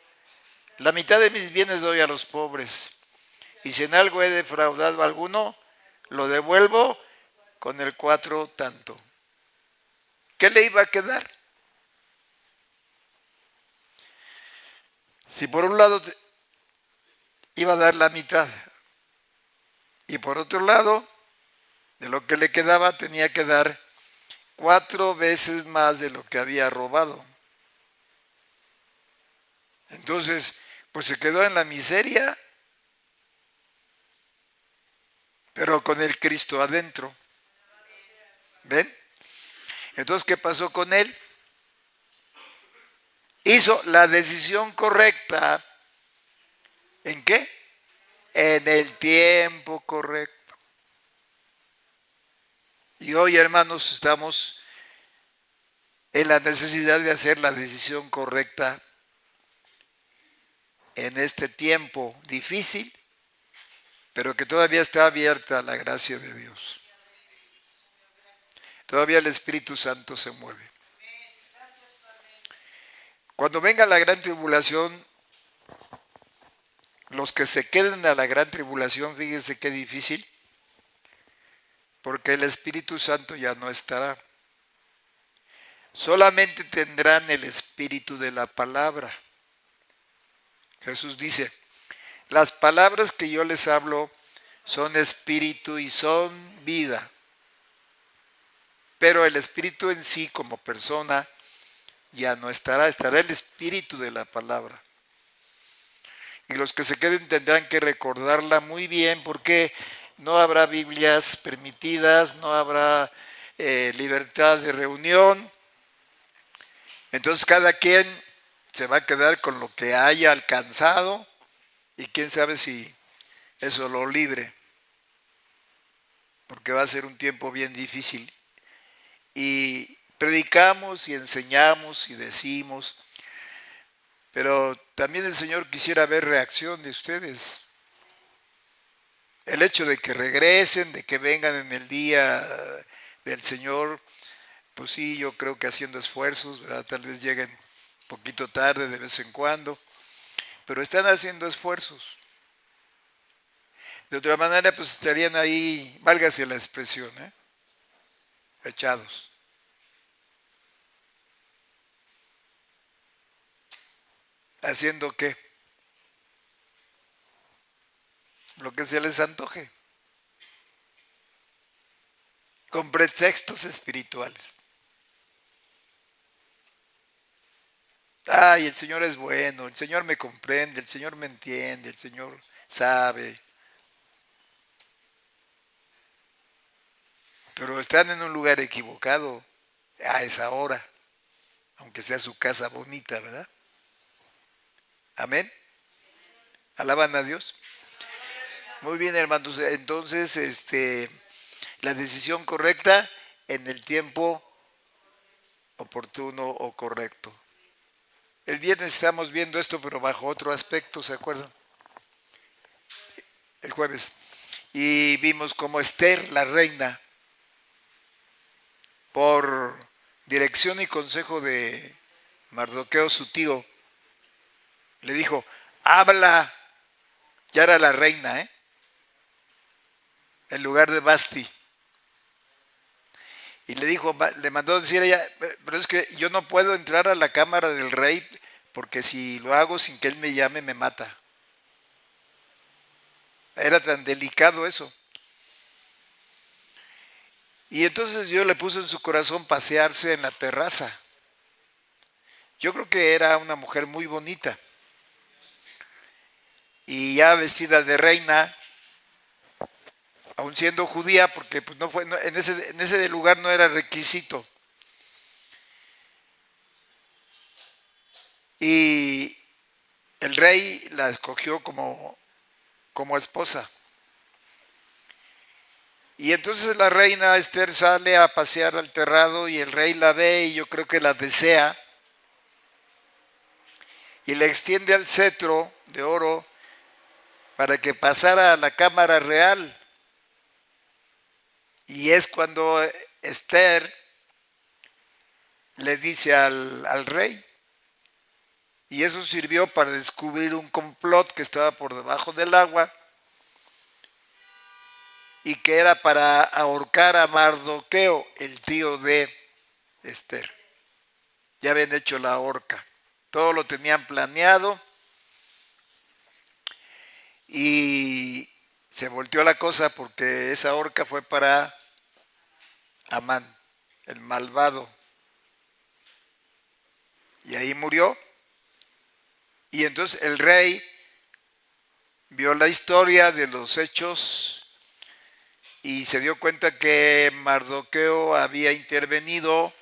la mitad de mis bienes doy a los pobres. Y si en algo he defraudado a alguno, lo devuelvo con el 4 tanto. ¿Qué le iba a quedar? Si por un lado iba a dar la mitad y por otro lado, de lo que le quedaba tenía que dar 4 veces más de lo que había robado. Entonces, pues se quedó en la miseria, pero con el Cristo adentro. ¿Ven? Entonces, ¿qué pasó con él? Hizo la decisión correcta. ¿En qué? En el tiempo correcto. Y hoy, hermanos, estamos en la necesidad de hacer la decisión correcta en este tiempo difícil, pero que todavía está abierta la gracia de Dios. Todavía el Espíritu Santo se mueve. Cuando venga la gran tribulación, los que se queden a la gran tribulación, fíjense qué difícil, porque el Espíritu Santo ya no estará. Solamente tendrán el espíritu de la palabra. Jesús dice, las palabras que yo les hablo son espíritu y son vida. Pero el espíritu en sí como persona ya no estará, estará el espíritu de la palabra. Y los que se queden tendrán que recordarla muy bien porque no habrá Biblias permitidas, no habrá libertad de reunión, Entonces cada quien se va a quedar con lo que haya alcanzado y quién sabe si eso lo libre, porque va a ser un tiempo bien difícil. Y predicamos y enseñamos y decimos, pero también el Señor quisiera ver reacción de ustedes. El hecho de que regresen, de que vengan en el día del Señor, pues sí, yo creo que haciendo esfuerzos, ¿verdad? Tal vez lleguen un poquito tarde de vez en cuando, pero están haciendo esfuerzos. De otra manera, pues estarían ahí, válgase la expresión, echados. ¿Haciendo qué? Lo que se les antoje. Con pretextos espirituales. Ay, el Señor es bueno, el Señor me comprende, el Señor me entiende, el Señor sabe. Pero están en un lugar equivocado a esa hora, aunque sea su casa bonita, ¿verdad? Amén. ¿Alaban a Dios? Muy bien, hermanos. Entonces, la decisión correcta en el tiempo oportuno o correcto. El viernes estamos viendo esto, pero bajo otro aspecto, ¿se acuerdan? El jueves. Y vimos cómo Esther, la reina, por dirección y consejo de Mardoqueo, su tío, le dijo, habla, ya era la reina, en lugar de Basti. Y le dijo, le mandó decir a ella, pero es que yo no puedo entrar a la cámara del rey porque si lo hago sin que él me llame me mata. Era tan delicado eso. Y entonces Dios le puso en su corazón pasearse en la terraza. Yo creo que era una mujer muy bonita. Y ya vestida de reina, aun siendo judía, porque pues no fue, no, en ese lugar no era requisito. Y el rey la escogió como esposa. Y entonces la reina Esther sale a pasear al terrado y el rey la ve y yo creo que la desea y le extiende al cetro de oro para que pasara a la cámara real. Y es cuando Esther le dice al rey, y eso sirvió para descubrir un complot que estaba por debajo del agua y que era para ahorcar a Mardoqueo, el tío de Esther. Ya habían hecho la horca, todo lo tenían planeado y se volteó la cosa porque esa horca fue para Amán, el malvado. Y ahí murió. Y entonces el rey vio la historia de los hechos y se dio cuenta que Mardoqueo había intervenido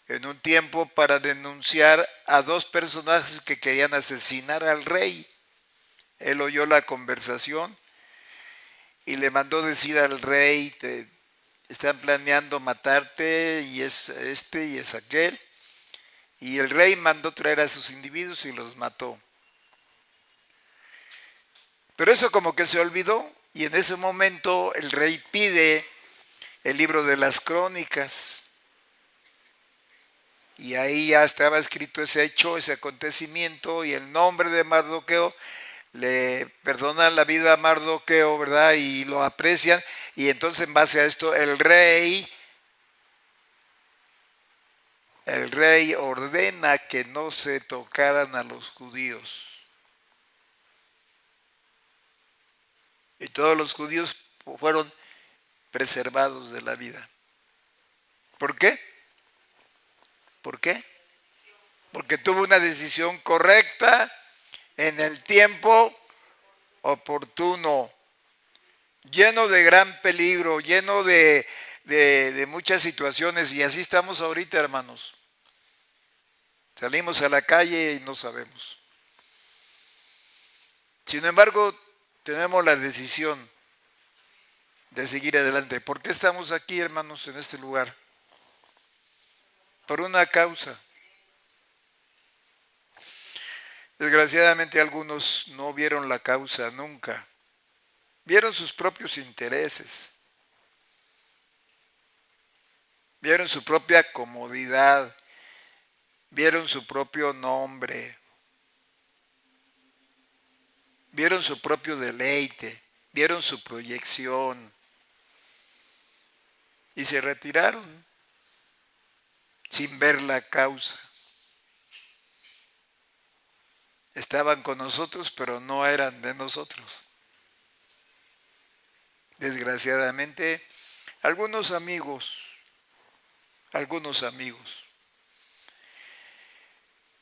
en un tiempo para denunciar a dos personajes que querían asesinar al rey. Él oyó la conversación y le mandó decir al rey, están planeando matarte y es este y es aquel. Y el rey mandó traer a esos individuos y los mató. Pero eso como que se olvidó y en ese momento el rey pide el libro de las crónicas. Y ahí ya estaba escrito ese hecho, ese acontecimiento y el nombre de Mardoqueo. Le perdonan la vida a Mardoqueo, ¿verdad? Y lo aprecian. Y entonces en base a esto el rey ordena que no se tocaran a los judíos. Y todos los judíos fueron preservados de la vida. ¿Por qué? ¿Por qué? Porque tuvo una decisión correcta en el tiempo oportuno, lleno de gran peligro, lleno de muchas situaciones, y así estamos ahorita, hermanos. Salimos a la calle y no sabemos. Sin embargo, tenemos la decisión de seguir adelante. ¿Por qué estamos aquí, hermanos, en este lugar? Por una causa. Desgraciadamente algunos no vieron la causa nunca. Vieron sus propios intereses. Vieron su propia comodidad. Vieron su propio nombre. Vieron su propio deleite. Vieron su proyección. Y se retiraron sin ver la causa. Estaban con nosotros, pero no eran de nosotros. Desgraciadamente, algunos amigos.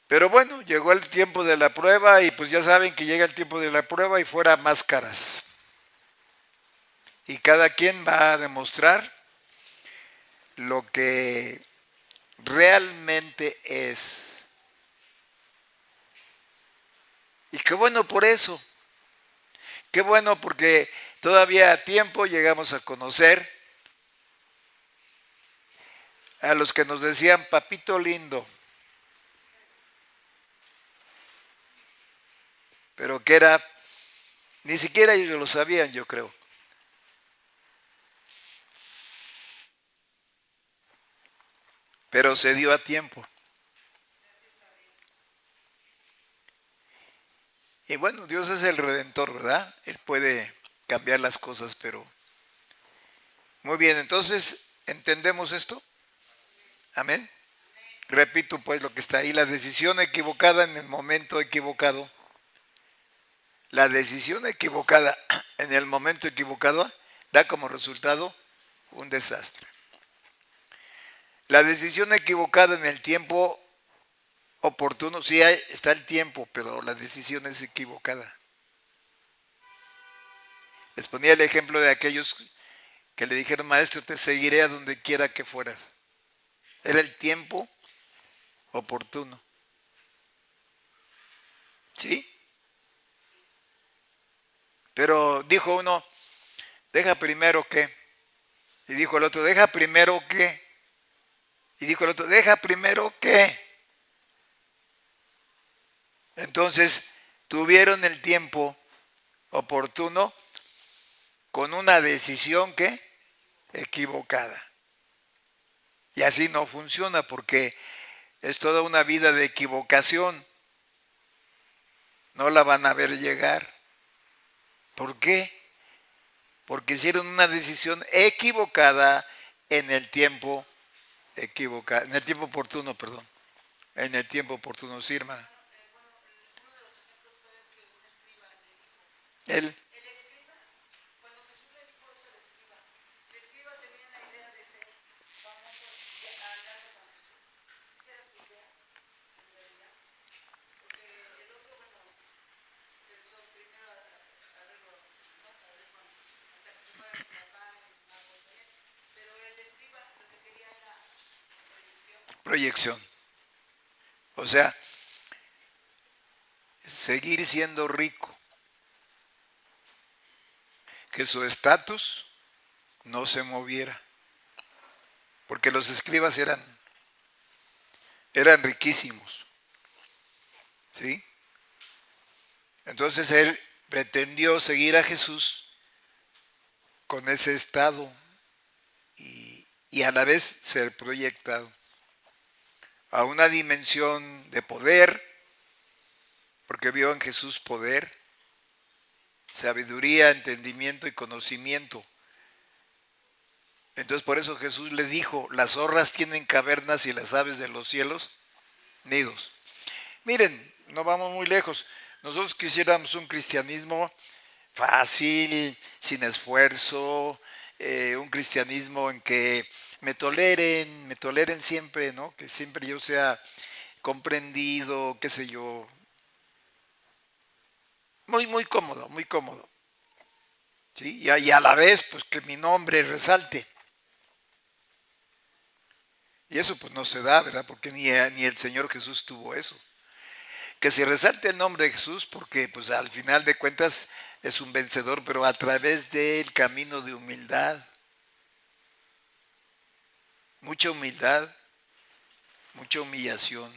Pero bueno, llegó el tiempo de la prueba y pues ya saben que llega el tiempo de la prueba y fuera máscaras. Y cada quien va a demostrar lo que realmente es. Y qué bueno por eso. Qué bueno porque todavía a tiempo llegamos a conocer a los que nos decían papito lindo. Pero que era, ni siquiera ellos lo sabían, yo creo. Pero se dio a tiempo. Y bueno, Dios es el Redentor, ¿verdad? Él puede cambiar las cosas, pero... Muy bien, entonces, ¿entendemos esto? Amén. Repito pues lo que está ahí, la decisión equivocada en el momento equivocado. La decisión equivocada en el momento equivocado da como resultado un desastre. La decisión equivocada en el tiempo oportuno, sí está el tiempo, pero la decisión es equivocada. Les ponía el ejemplo de aquellos que le dijeron, maestro, te seguiré a donde quiera que fueras. Era el tiempo oportuno. ¿Sí? Pero dijo uno, deja primero qué. Y dijo el otro, deja primero qué. Y dijo el otro, deja primero qué. Entonces, tuvieron el tiempo oportuno con una decisión que equivocada. Y así no funciona porque es toda una vida de equivocación. No la van a ver llegar. ¿Por qué? Porque hicieron una decisión equivocada en el tiempo equivocado, en el tiempo oportuno, perdón. En el tiempo oportuno, sí, hermana. Él. Proyección. O sea, seguir siendo rico. Que su estatus no se moviera. Porque los escribas eran riquísimos. ¿Sí? Entonces él pretendió seguir a Jesús con ese estado y a la vez ser proyectado a una dimensión de poder, porque vio en Jesús poder, sabiduría, entendimiento y conocimiento. Entonces por eso Jesús le dijo, las zorras tienen cavernas y las aves de los cielos nidos. Miren, no vamos muy lejos. Nosotros quisiéramos un cristianismo fácil, sin esfuerzo, un cristianismo en que me toleren siempre, ¿no? Que siempre yo sea comprendido, qué sé yo. Muy, muy cómodo, muy cómodo. ¿Sí? Y a la vez, pues que mi nombre resalte. Y eso pues no se da, ¿verdad? Porque ni el Señor Jesús tuvo eso. Que se resalte el nombre de Jesús porque pues al final de cuentas es un vencedor, pero a través del camino de humildad. Mucha humildad, mucha humillación.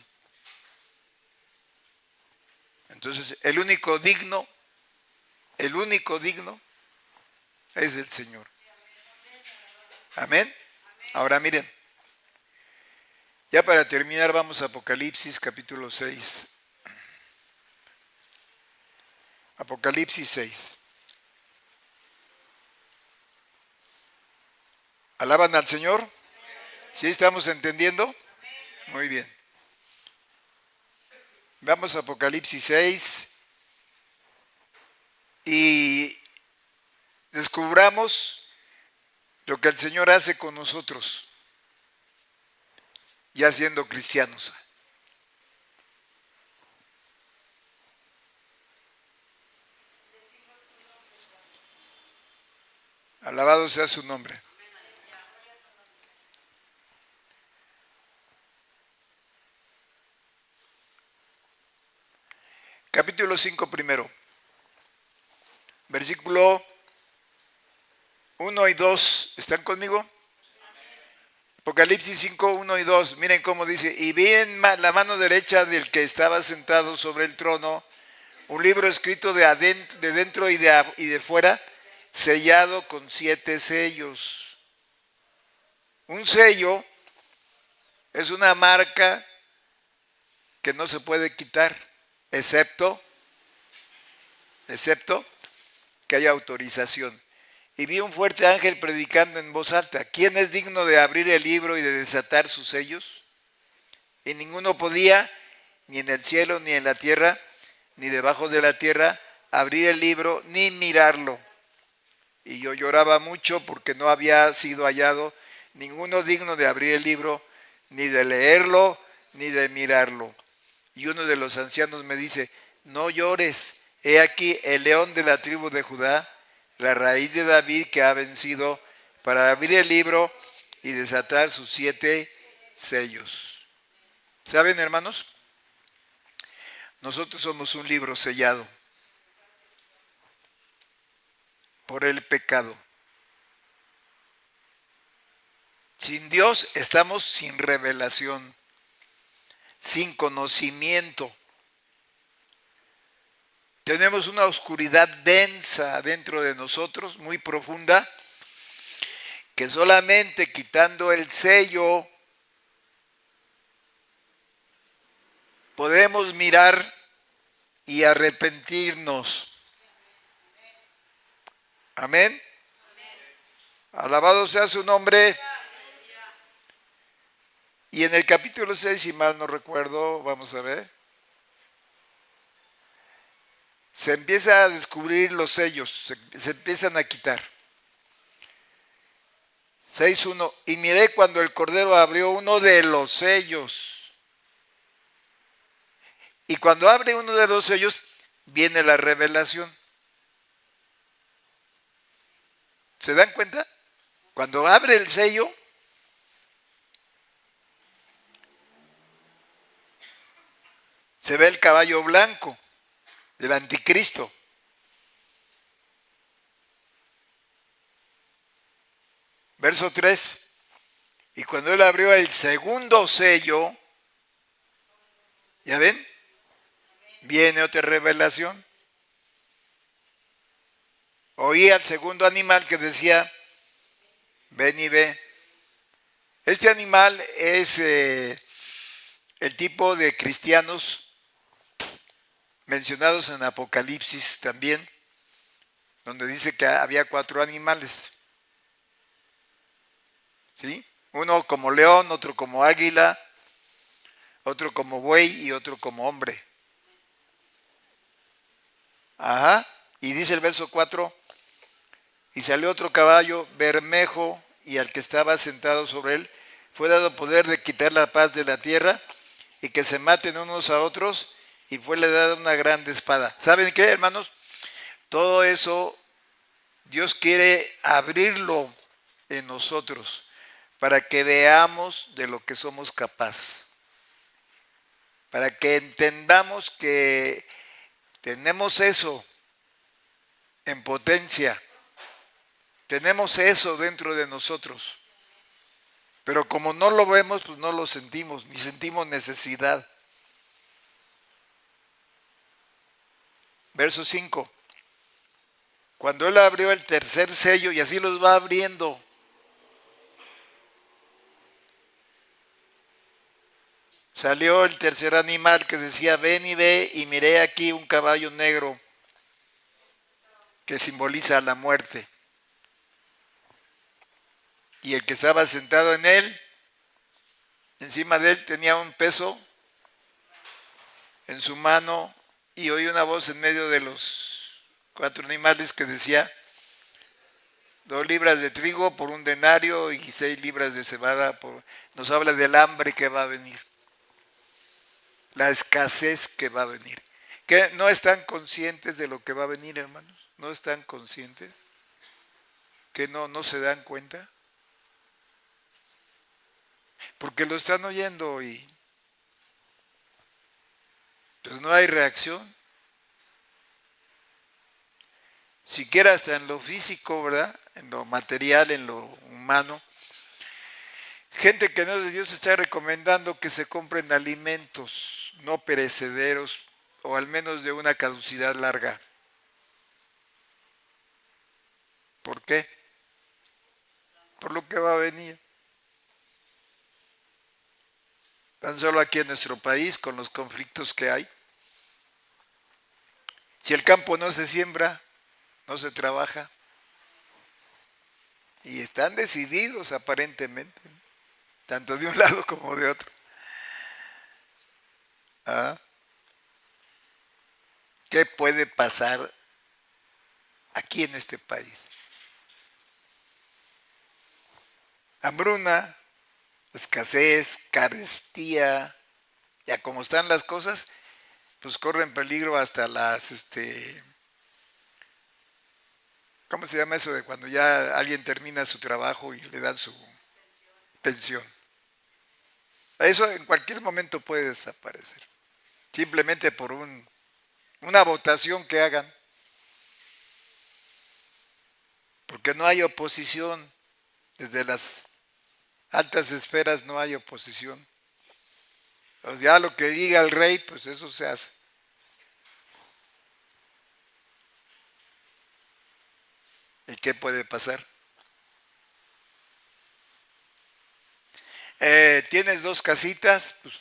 Entonces el único digno es el Señor. Amén. Ahora miren, ya para terminar vamos a Apocalipsis capítulo 6. Apocalipsis 6. ¿Alaban al Señor? ¿Sí estamos entendiendo? Muy bien. Vamos a Apocalipsis 6 y descubramos lo que el Señor hace con nosotros, ya siendo cristianos. Alabado sea su nombre. Capítulo 5 primero. Versículo 1 y 2. ¿Están conmigo? Apocalipsis 5, 1 y 2. Miren cómo dice. Y vi en la mano derecha del que estaba sentado sobre el trono un libro escrito de dentro y de fuera, sellado con 7 sellos. Un sello es una marca que no se puede quitar, excepto que haya autorización. Y vi un fuerte ángel predicando en voz alta: ¿quién es digno de abrir el libro y de desatar sus sellos? Y ninguno podía, ni en el cielo, ni en la tierra, ni debajo de la tierra, abrir el libro, ni mirarlo. Y yo lloraba mucho porque no había sido hallado ninguno digno de abrir el libro, ni de leerlo, ni de mirarlo. Y uno de los ancianos me dice: no llores, he aquí el león de la tribu de Judá, la raíz de David, que ha vencido para abrir el libro y desatar sus 7 sellos. ¿Saben, hermanos? Nosotros somos un libro sellado por el pecado. Sin Dios estamos sin revelación, sin conocimiento. Tenemos una oscuridad densa dentro de nosotros, muy profunda, que solamente quitando el sello podemos mirar y arrepentirnos. Amén. Alabado sea su nombre. Y en el capítulo 6, si mal no recuerdo, vamos a ver, se empieza a descubrir los sellos, se empiezan a quitar. 6.1. Y miré cuando el Cordero abrió uno de los sellos. Y cuando abre uno de los sellos, viene la revelación. ¿Se dan cuenta? Cuando abre el sello, se ve el caballo blanco del anticristo. Verso 3. Y cuando él abrió el segundo sello, ¿ya ven? Viene otra revelación. Oí al segundo animal que decía: ven y ve. Este animal es el tipo de cristianos mencionados en Apocalipsis también, donde dice que había 4 animales. ¿Sí? Uno como león, otro como águila, otro como buey y otro como hombre. Ajá. Y dice el verso 4, y salió otro caballo bermejo, y al que estaba sentado sobre él fue dado poder de quitar la paz de la tierra y que se maten unos a otros, y fue le dada una grande espada. ¿Saben qué, hermanos? Todo eso Dios quiere abrirlo en nosotros para que veamos de lo que somos capaces, para que entendamos que tenemos eso en potencia, tenemos eso dentro de nosotros, pero como no lo vemos, pues no lo sentimos, ni sentimos necesidad. Verso 5. Cuando él abrió el tercer sello, y así los va abriendo, salió el tercer animal que decía, ven y ve, y miré aquí un caballo negro que simboliza la muerte. Y el que estaba sentado en él, encima de él tenía un peso en su mano, y oí una voz en medio de los 4 animales que decía, 2 libras de trigo por 1 denario y 6 libras de cebada. Nos habla del hambre que va a venir, la escasez que va a venir. ¿Que no están conscientes de lo que va a venir, hermanos? ¿No están conscientes? ¿Que no se dan cuenta? Porque lo están oyendo y pues no hay reacción. Siquiera hasta en lo físico, ¿verdad? En lo material, en lo humano. Gente que no es de Dios está recomendando que se compren alimentos no perecederos o al menos de una caducidad larga. ¿Por qué? Por lo que va a venir. Tan solo aquí en nuestro país, con los conflictos que hay. Si el campo no se siembra, no se trabaja. Y están decididos aparentemente, tanto de un lado como de otro. ¿Ah? ¿Qué puede pasar aquí en este país? Hambruna, escasez, carestía, ya como están las cosas, pues corren peligro hasta las, ¿cómo se llama eso de cuando ya alguien termina su trabajo y le dan su pensión? Eso en cualquier momento puede desaparecer, simplemente por una votación que hagan, porque no hay oposición, desde las altas esferas no hay oposición. Pues ya lo que diga el rey, pues eso se hace. ¿Y qué puede pasar? Tienes 2 casitas, pues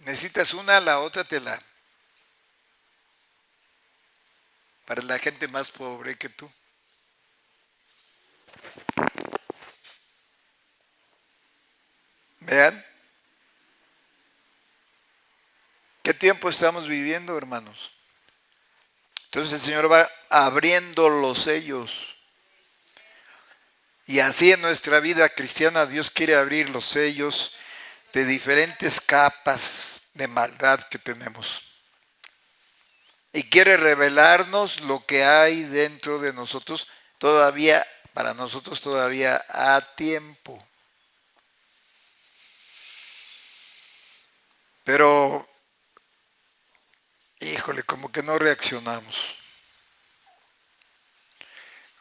necesitas una, la otra para la gente más pobre que tú. Vean, ¿qué tiempo estamos viviendo, hermanos? Entonces el Señor va abriendo los sellos. Y así en nuestra vida cristiana Dios quiere abrir los sellos de diferentes capas de maldad que tenemos. Y quiere revelarnos lo que hay dentro de nosotros todavía, para nosotros todavía a tiempo. Pero, híjole, como que no reaccionamos.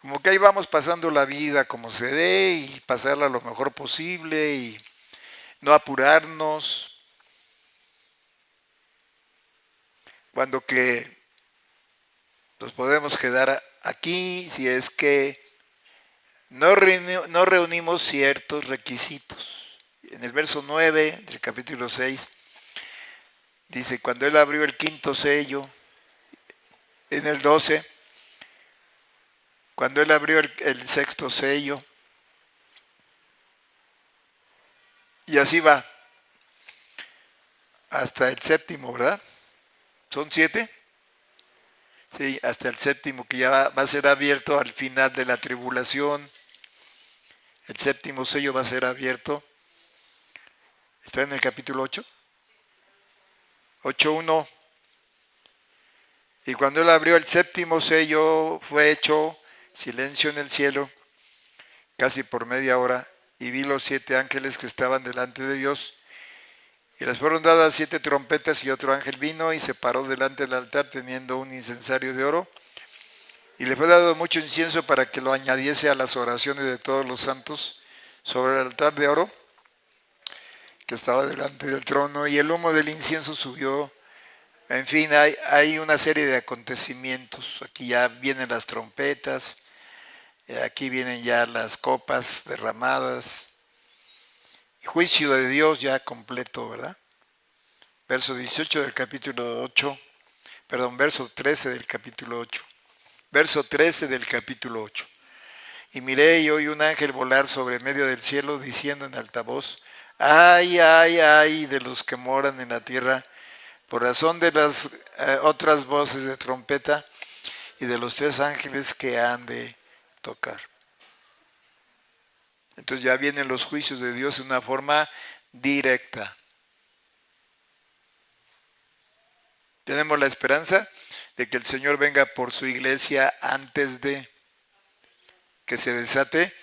Como que ahí vamos pasando la vida como se dé y pasarla lo mejor posible y no apurarnos. Cuando que nos podemos quedar aquí si es que no reunimos ciertos requisitos. En el verso 9 del capítulo 6 dice, cuando él abrió el 5.º sello, en el 12, cuando él abrió el 6.º sello, y así va, hasta el 7.º, ¿verdad? ¿Son 7? Sí, hasta el 7.º, que ya va a ser abierto al final de la tribulación. El 7.º sello va a ser abierto. ¿Está en el capítulo 8? 8.1. Y cuando él abrió el 7.º sello, fue hecho silencio en el cielo, casi por media hora, y vi los 7 ángeles que estaban delante de Dios, y les fueron dadas 7 trompetas, y otro ángel vino y se paró delante del altar teniendo un incensario de oro, y le fue dado mucho incienso para que lo añadiese a las oraciones de todos los santos sobre el altar de oro que estaba delante del trono, y el humo del incienso subió. En fin, hay una serie de acontecimientos. Aquí ya vienen las trompetas, aquí vienen ya las copas derramadas, juicio de Dios ya completo, ¿verdad? Verso 18 del capítulo 8, perdón, verso 13 del capítulo 8. Verso 13 del capítulo 8. Y miré y oí un ángel volar sobre medio del cielo diciendo en alta voz: ay, ay, ay de los que moran en la tierra, por razón de las otras voces de trompeta y de los 3 ángeles que han de tocar. Entonces ya vienen los juicios de Dios de una forma directa. Tenemos la esperanza de que el Señor venga por su iglesia antes de que se desate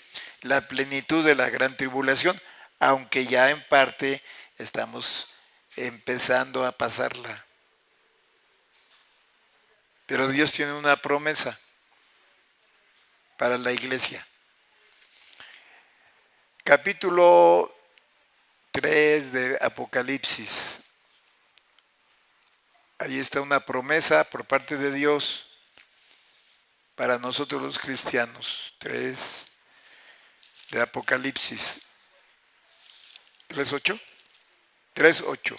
la plenitud de la gran tribulación, aunque ya en parte estamos empezando a pasarla. Pero Dios tiene una promesa para la iglesia. Capítulo 3 de Apocalipsis. Ahí está una promesa por parte de Dios para nosotros los cristianos. 3 de Apocalipsis. 3:8. 3:8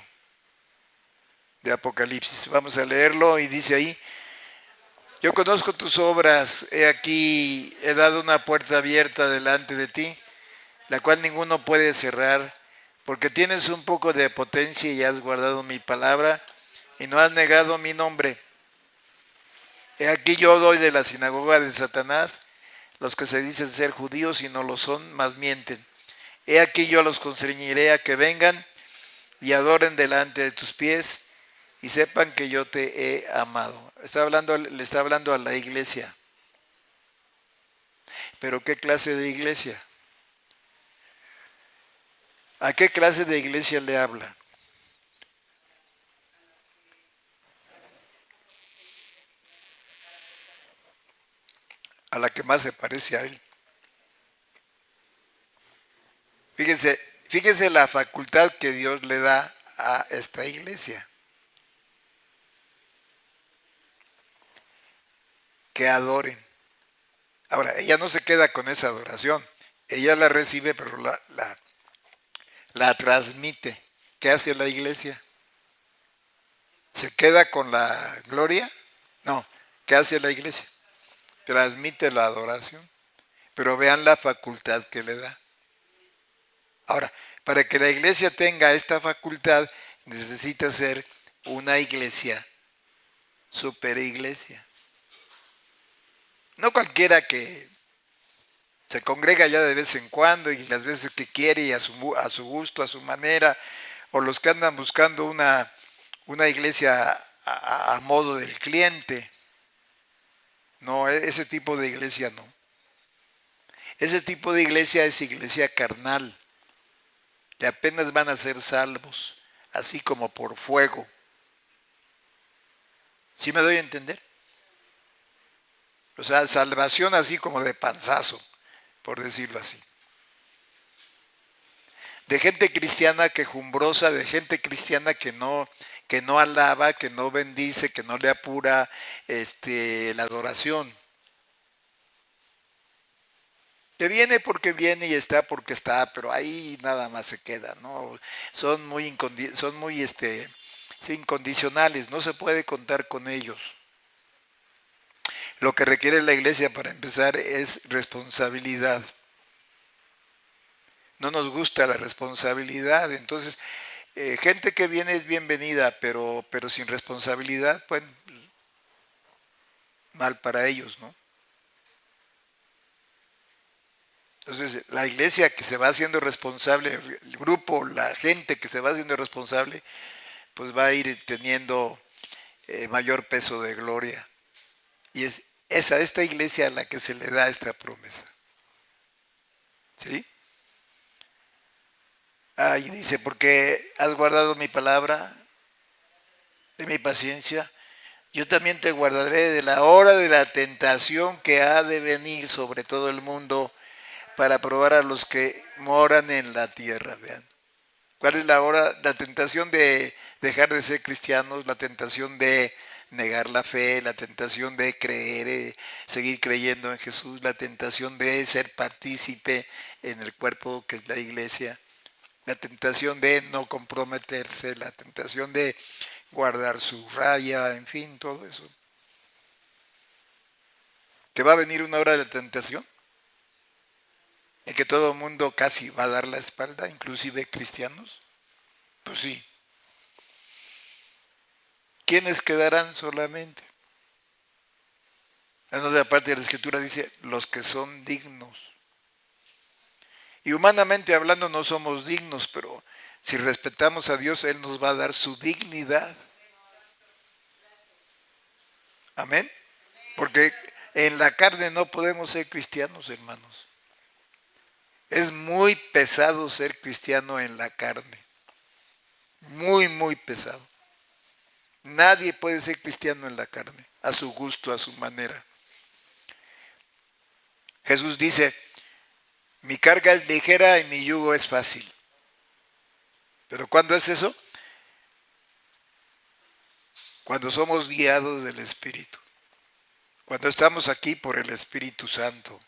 de Apocalipsis. Vamos a leerlo y dice ahí: yo conozco tus obras, he aquí, he dado una puerta abierta delante de ti, la cual ninguno puede cerrar, porque tienes un poco de potencia y has guardado mi palabra y no has negado mi nombre. He aquí yo doy de la sinagoga de Satanás, los que se dicen ser judíos y no lo son, mas mienten. He aquí yo los constreñiré a que vengan y adoren delante de tus pies y sepan que yo te he amado. Le está hablando a la iglesia. ¿Pero qué clase de iglesia? ¿A qué clase de iglesia le habla? A la que más se parece a él. Fíjense la facultad que Dios le da a esta iglesia. Que adoren. Ahora, ella no se queda con esa adoración. Ella la recibe, pero la transmite. ¿Qué hace la iglesia? ¿Se queda con la gloria? No. ¿Qué hace la iglesia? Transmite la adoración. Pero vean la facultad que le da. Ahora, para que la iglesia tenga esta facultad, necesita ser una iglesia, super iglesia. No cualquiera que se congrega ya de vez en cuando y las veces que quiere y a su gusto, a su manera, o los que andan buscando una iglesia a modo del cliente. No, ese tipo de iglesia no. Ese tipo de iglesia es iglesia carnal, que apenas van a ser salvos, así como por fuego. ¿Sí me doy a entender? O sea, salvación así como de panzazo, por decirlo así. De gente cristiana quejumbrosa, de gente cristiana que no alaba, que no bendice, que no le apura la adoración. Que viene porque viene y está porque está, pero ahí nada más se queda, ¿no? Son muy incondicionales, no se puede contar con ellos. Lo que requiere la iglesia para empezar es responsabilidad. No nos gusta la responsabilidad, entonces gente que viene es bienvenida, pero sin responsabilidad, pues mal para ellos, ¿no? Entonces, la iglesia que se va haciendo responsable, el grupo, la gente que se va haciendo responsable, pues va a ir teniendo mayor peso de gloria. Y es a esta iglesia a la que se le da esta promesa. ¿Sí? Ahí dice, porque has guardado mi palabra de mi paciencia, yo también te guardaré de la hora de la tentación que ha de venir sobre todo el mundo para probar a los que moran en la tierra. Vean. ¿Cuál es la hora? La tentación de dejar de ser cristianos, la tentación de negar la fe, la tentación de creer, seguir creyendo en Jesús, la tentación de ser partícipe en el cuerpo que es la iglesia, la tentación de no comprometerse, la tentación de guardar su raya, en fin, todo eso. ¿Te va a venir una hora de tentación? En que todo el mundo casi va a dar la espalda, inclusive cristianos. Pues sí. ¿Quiénes quedarán solamente? En otra parte de la escritura dice, los que son dignos. Y humanamente hablando no somos dignos, pero si respetamos a Dios, Él nos va a dar su dignidad. Amén. Porque en la carne no podemos ser cristianos, hermanos. Es muy pesado ser cristiano en la carne. Muy, muy pesado. Nadie puede ser cristiano en la carne, a su gusto, a su manera. Jesús dice, mi carga es ligera y mi yugo es fácil. ¿Pero cuándo es eso? Cuando somos guiados del Espíritu. Cuando estamos aquí por el Espíritu Santo.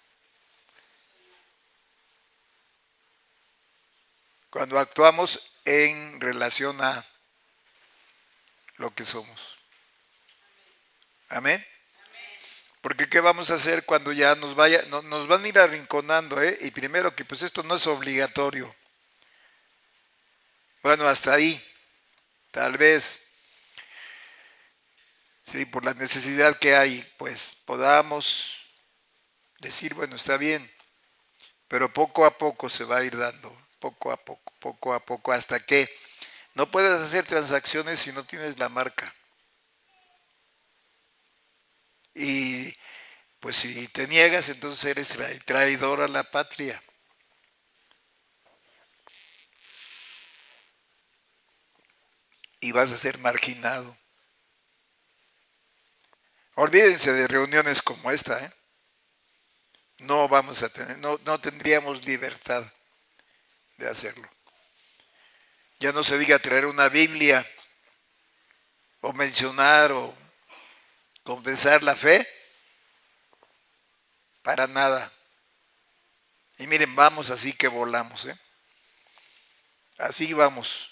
Cuando actuamos en relación a lo que somos. Amén. Porque ¿qué vamos a hacer cuando ya nos van a ir arrinconando, Y primero que pues esto no es obligatorio. Bueno, hasta ahí, tal vez, sí, por la necesidad que hay, pues podamos decir, bueno, está bien, pero poco a poco se va a ir dando, poco a poco, hasta que no puedes hacer transacciones si no tienes la marca. Y pues si te niegas, entonces eres traidor a la patria. Y vas a ser marginado. Olvídense de reuniones como esta, No vamos a tener, no tendríamos libertad de hacerlo. Ya no se diga traer una Biblia o mencionar o confesar la fe, para nada. Y miren, vamos así que volamos, Así vamos.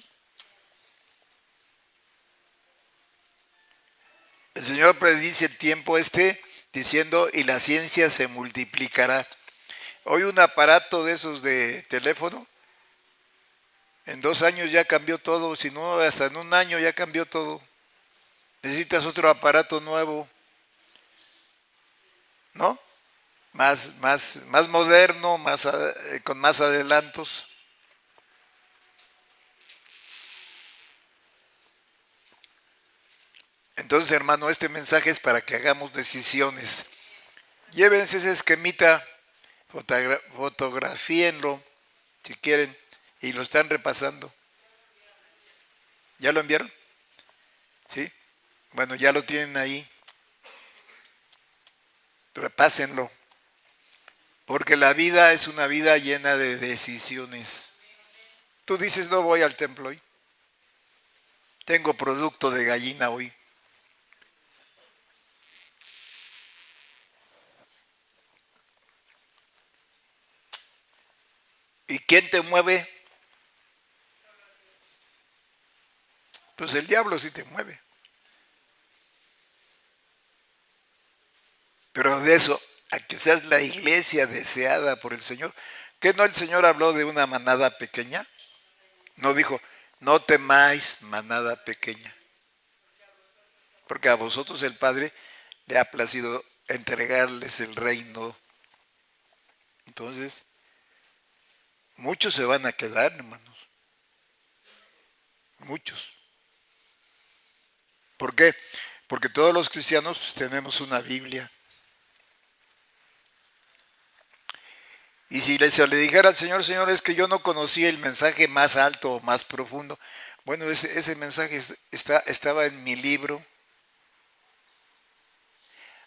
El Señor predice el tiempo diciendo, y la ciencia se multiplicará. Hoy un aparato de esos de teléfono, en 2 años ya cambió todo, si no, hasta en 1 año ya cambió todo. Necesitas otro aparato nuevo, ¿no? Más moderno, con más adelantos. Entonces, hermano, este mensaje es para que hagamos decisiones. Llévense ese esquemita, fotografíenlo, si quieren, y lo están repasando. ¿Ya lo enviaron? ¿Sí? Bueno, ya lo tienen ahí. Repásenlo. Porque la vida es una vida llena de decisiones. Tú dices, no voy al templo hoy. Tengo producto de gallina hoy. ¿Y quién te mueve? Pues el diablo sí te mueve. Pero de eso, a que seas la iglesia deseada por el Señor. ¿Qué no el Señor habló de una manada pequeña? No dijo, no temáis manada pequeña. Porque a vosotros el Padre le ha placido entregarles el reino. Entonces, muchos se van a quedar, hermanos. Muchos. ¿Por qué? Porque todos los cristianos tenemos una Biblia. Y si se le dijera al Señor, Señor, es que yo no conocí el mensaje más alto o más profundo. Bueno, ese mensaje estaba en mi libro.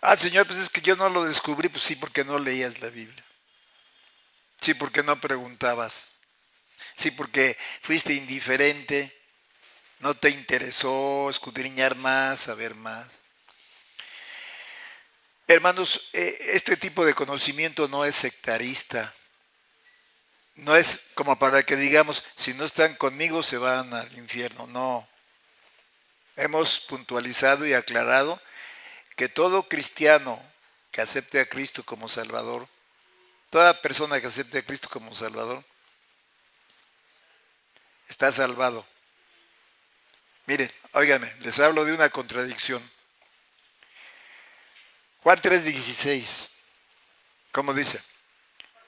Ah, Señor, pues es que yo no lo descubrí. Pues sí, porque no leías la Biblia. Sí, porque no preguntabas. Sí, porque fuiste indiferente. No te interesó escudriñar más, saber más. Hermanos, este tipo de conocimiento no es sectarista. No es como para que digamos, si no están conmigo se van al infierno. No. Hemos puntualizado y aclarado que todo cristiano que acepte a Cristo como Salvador, toda persona que acepte a Cristo como Salvador, está salvado. Miren, óiganme, les hablo de una contradicción. Juan 3:16, ¿cómo dice?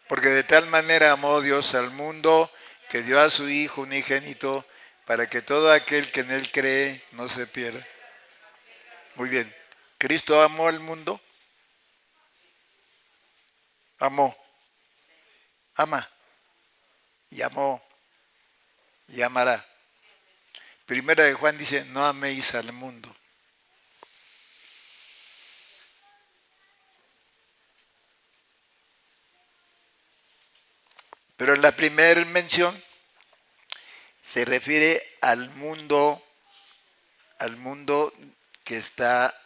Porque de tal manera amó Dios al mundo que dio a su Hijo unigénito para que todo aquel que en Él cree no se pierda. Muy bien. ¿Cristo amó al mundo? Amó, ama, y amó, y amará. Primera de Juan dice, no améis al mundo. Pero en la primera mención se refiere al mundo que está,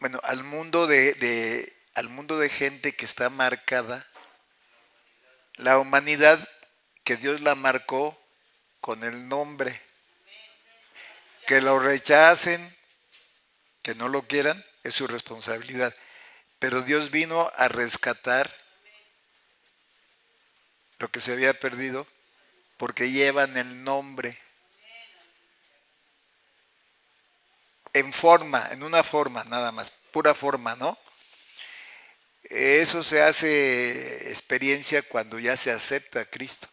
bueno, al mundo de gente que está marcada, la humanidad que Dios la marcó con el nombre. Que lo rechacen, que no lo quieran, es su responsabilidad. Pero Dios vino a rescatar lo que se había perdido porque llevan el nombre en forma, en una forma nada más, pura forma, ¿no? Eso se hace experiencia cuando ya se acepta a Cristo.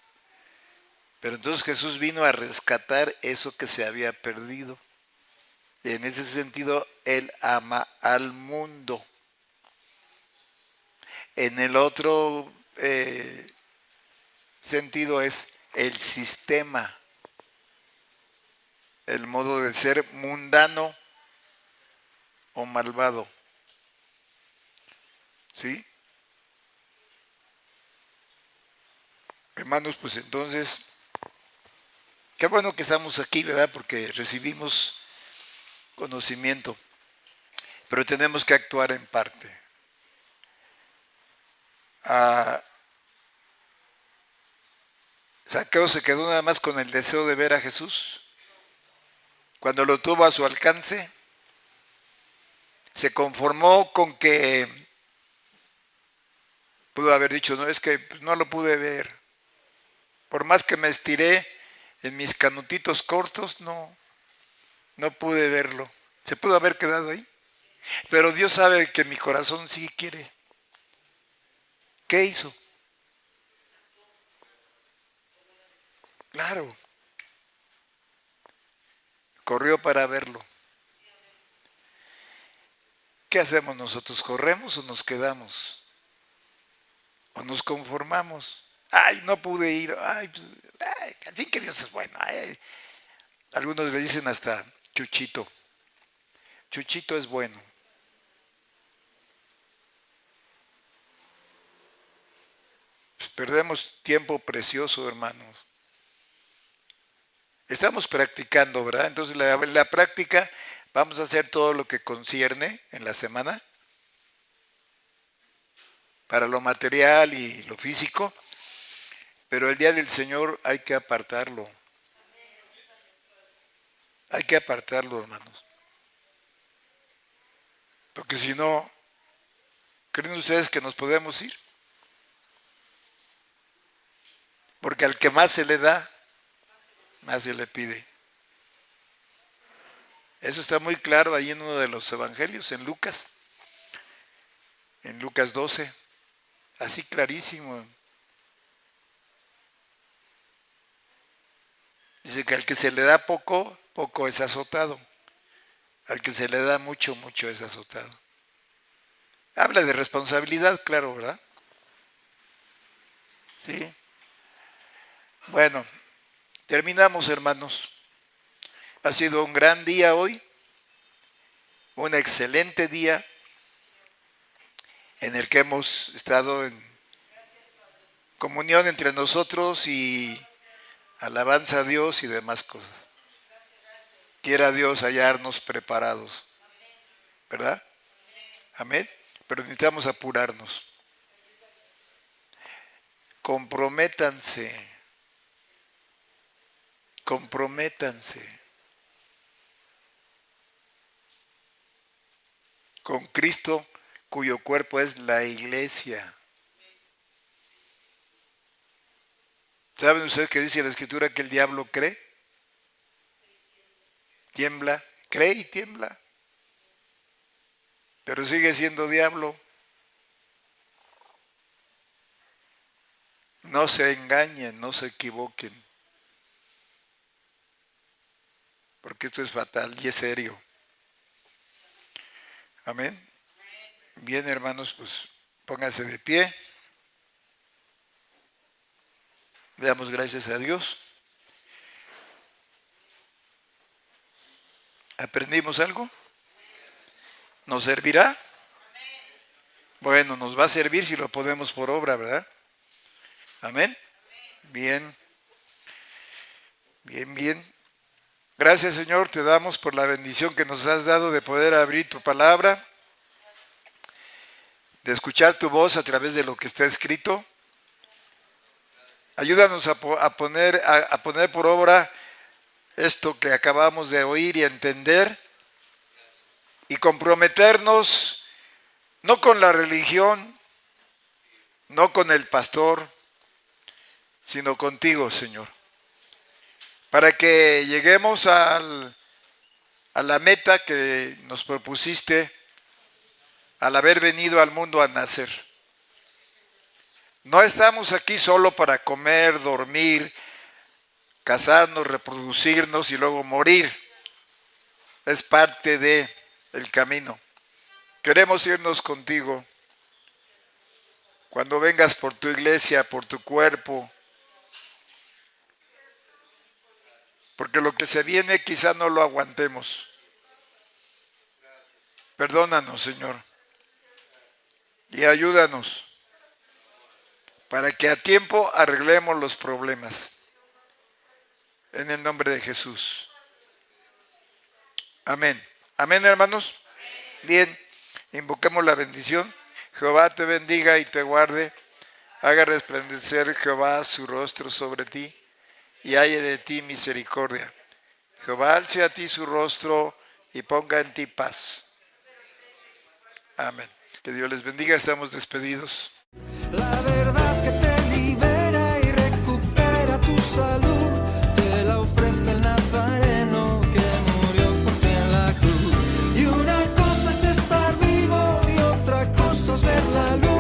Pero entonces Jesús vino a rescatar eso que se había perdido. Y en ese sentido, Él ama al mundo. En el otro sentido es el sistema, el modo de ser mundano o malvado. ¿Sí? Hermanos, pues entonces, qué bueno que estamos aquí, ¿verdad? Porque recibimos conocimiento, pero tenemos que actuar en parte. Ah, Saqueo se quedó nada más con el deseo de ver a Jesús. Cuando lo tuvo a su alcance, se conformó con que pudo haber dicho, no, es que no lo pude ver. Por más que me estiré en mis canutitos cortos, no pude verlo. Se pudo haber quedado ahí. Pero Dios sabe que mi corazón sí quiere. ¿Qué hizo? Claro, corrió para verlo. ¿Qué hacemos nosotros? ¿Corremos o nos quedamos? ¿O nos conformamos? Ay, no pude ir. Ay, pues, al fin que Dios es bueno. Ay. Algunos le dicen hasta Chuchito. Chuchito es bueno. Pues perdemos tiempo precioso, hermanos. Estamos practicando, ¿verdad? Entonces la práctica, vamos a hacer todo lo que concierne en la semana para lo material y lo físico, pero el día del Señor hay que apartarlo. Hay que apartarlo, hermanos. Porque si no, ¿creen ustedes que nos podemos ir? Porque al que más se le da, más se le pide. Eso está muy claro ahí en uno de los evangelios, en Lucas 12, así clarísimo. Dice que al que se le da poco, poco es azotado. Al que se le da mucho, mucho es azotado. Habla de responsabilidad, claro, ¿verdad? ¿Sí? Bueno, terminamos, hermanos. Ha sido un gran día hoy, un excelente día en el que hemos estado en comunión entre nosotros y alabanza a Dios y demás cosas. Quiera Dios hallarnos preparados, ¿verdad? Amén. Pero necesitamos apurarnos. Comprométanse. Comprométanse con Cristo, cuyo cuerpo es la iglesia. ¿Saben ustedes que dice la Escritura que el diablo cree? Tiembla, cree y tiembla. Pero sigue siendo diablo. No se engañen, no se equivoquen. Porque esto es fatal y es serio. Amén. Bien, hermanos, pues pónganse de pie. Le damos gracias a Dios. ¿Aprendimos algo? ¿Nos servirá? Bueno, nos va a servir si lo ponemos por obra, ¿verdad? Amén. Bien. Bien, bien. Gracias, Señor, te damos por la bendición que nos has dado de poder abrir tu palabra, de escuchar tu voz a través de lo que está escrito. Ayúdanos a poner por obra esto que acabamos de oír y entender y comprometernos no con la religión, no con el pastor, sino contigo, Señor, para que lleguemos a la meta que nos propusiste al haber venido al mundo a nacer. No estamos aquí solo para comer, dormir, casarnos, reproducirnos y luego morir. Es parte del camino. Queremos irnos contigo. Cuando vengas por tu iglesia, por tu cuerpo, porque lo que se viene quizá no lo aguantemos. Perdónanos, Señor, y ayúdanos para que a tiempo arreglemos los problemas. En el nombre de Jesús. Amén. Amén, hermanos. Bien, invoquemos la bendición. Jehová te bendiga y te guarde. Haga resplandecer Jehová su rostro sobre ti y haya de ti misericordia. Jehová alce a ti su rostro y ponga en ti paz. Amén. Que Dios les bendiga. Estamos despedidos. La verdad que te libera y recupera tu salud, te la ofrece el Nazareno que murió por ti en la cruz. Y una cosa es estar vivo y otra cosa es ver la luz.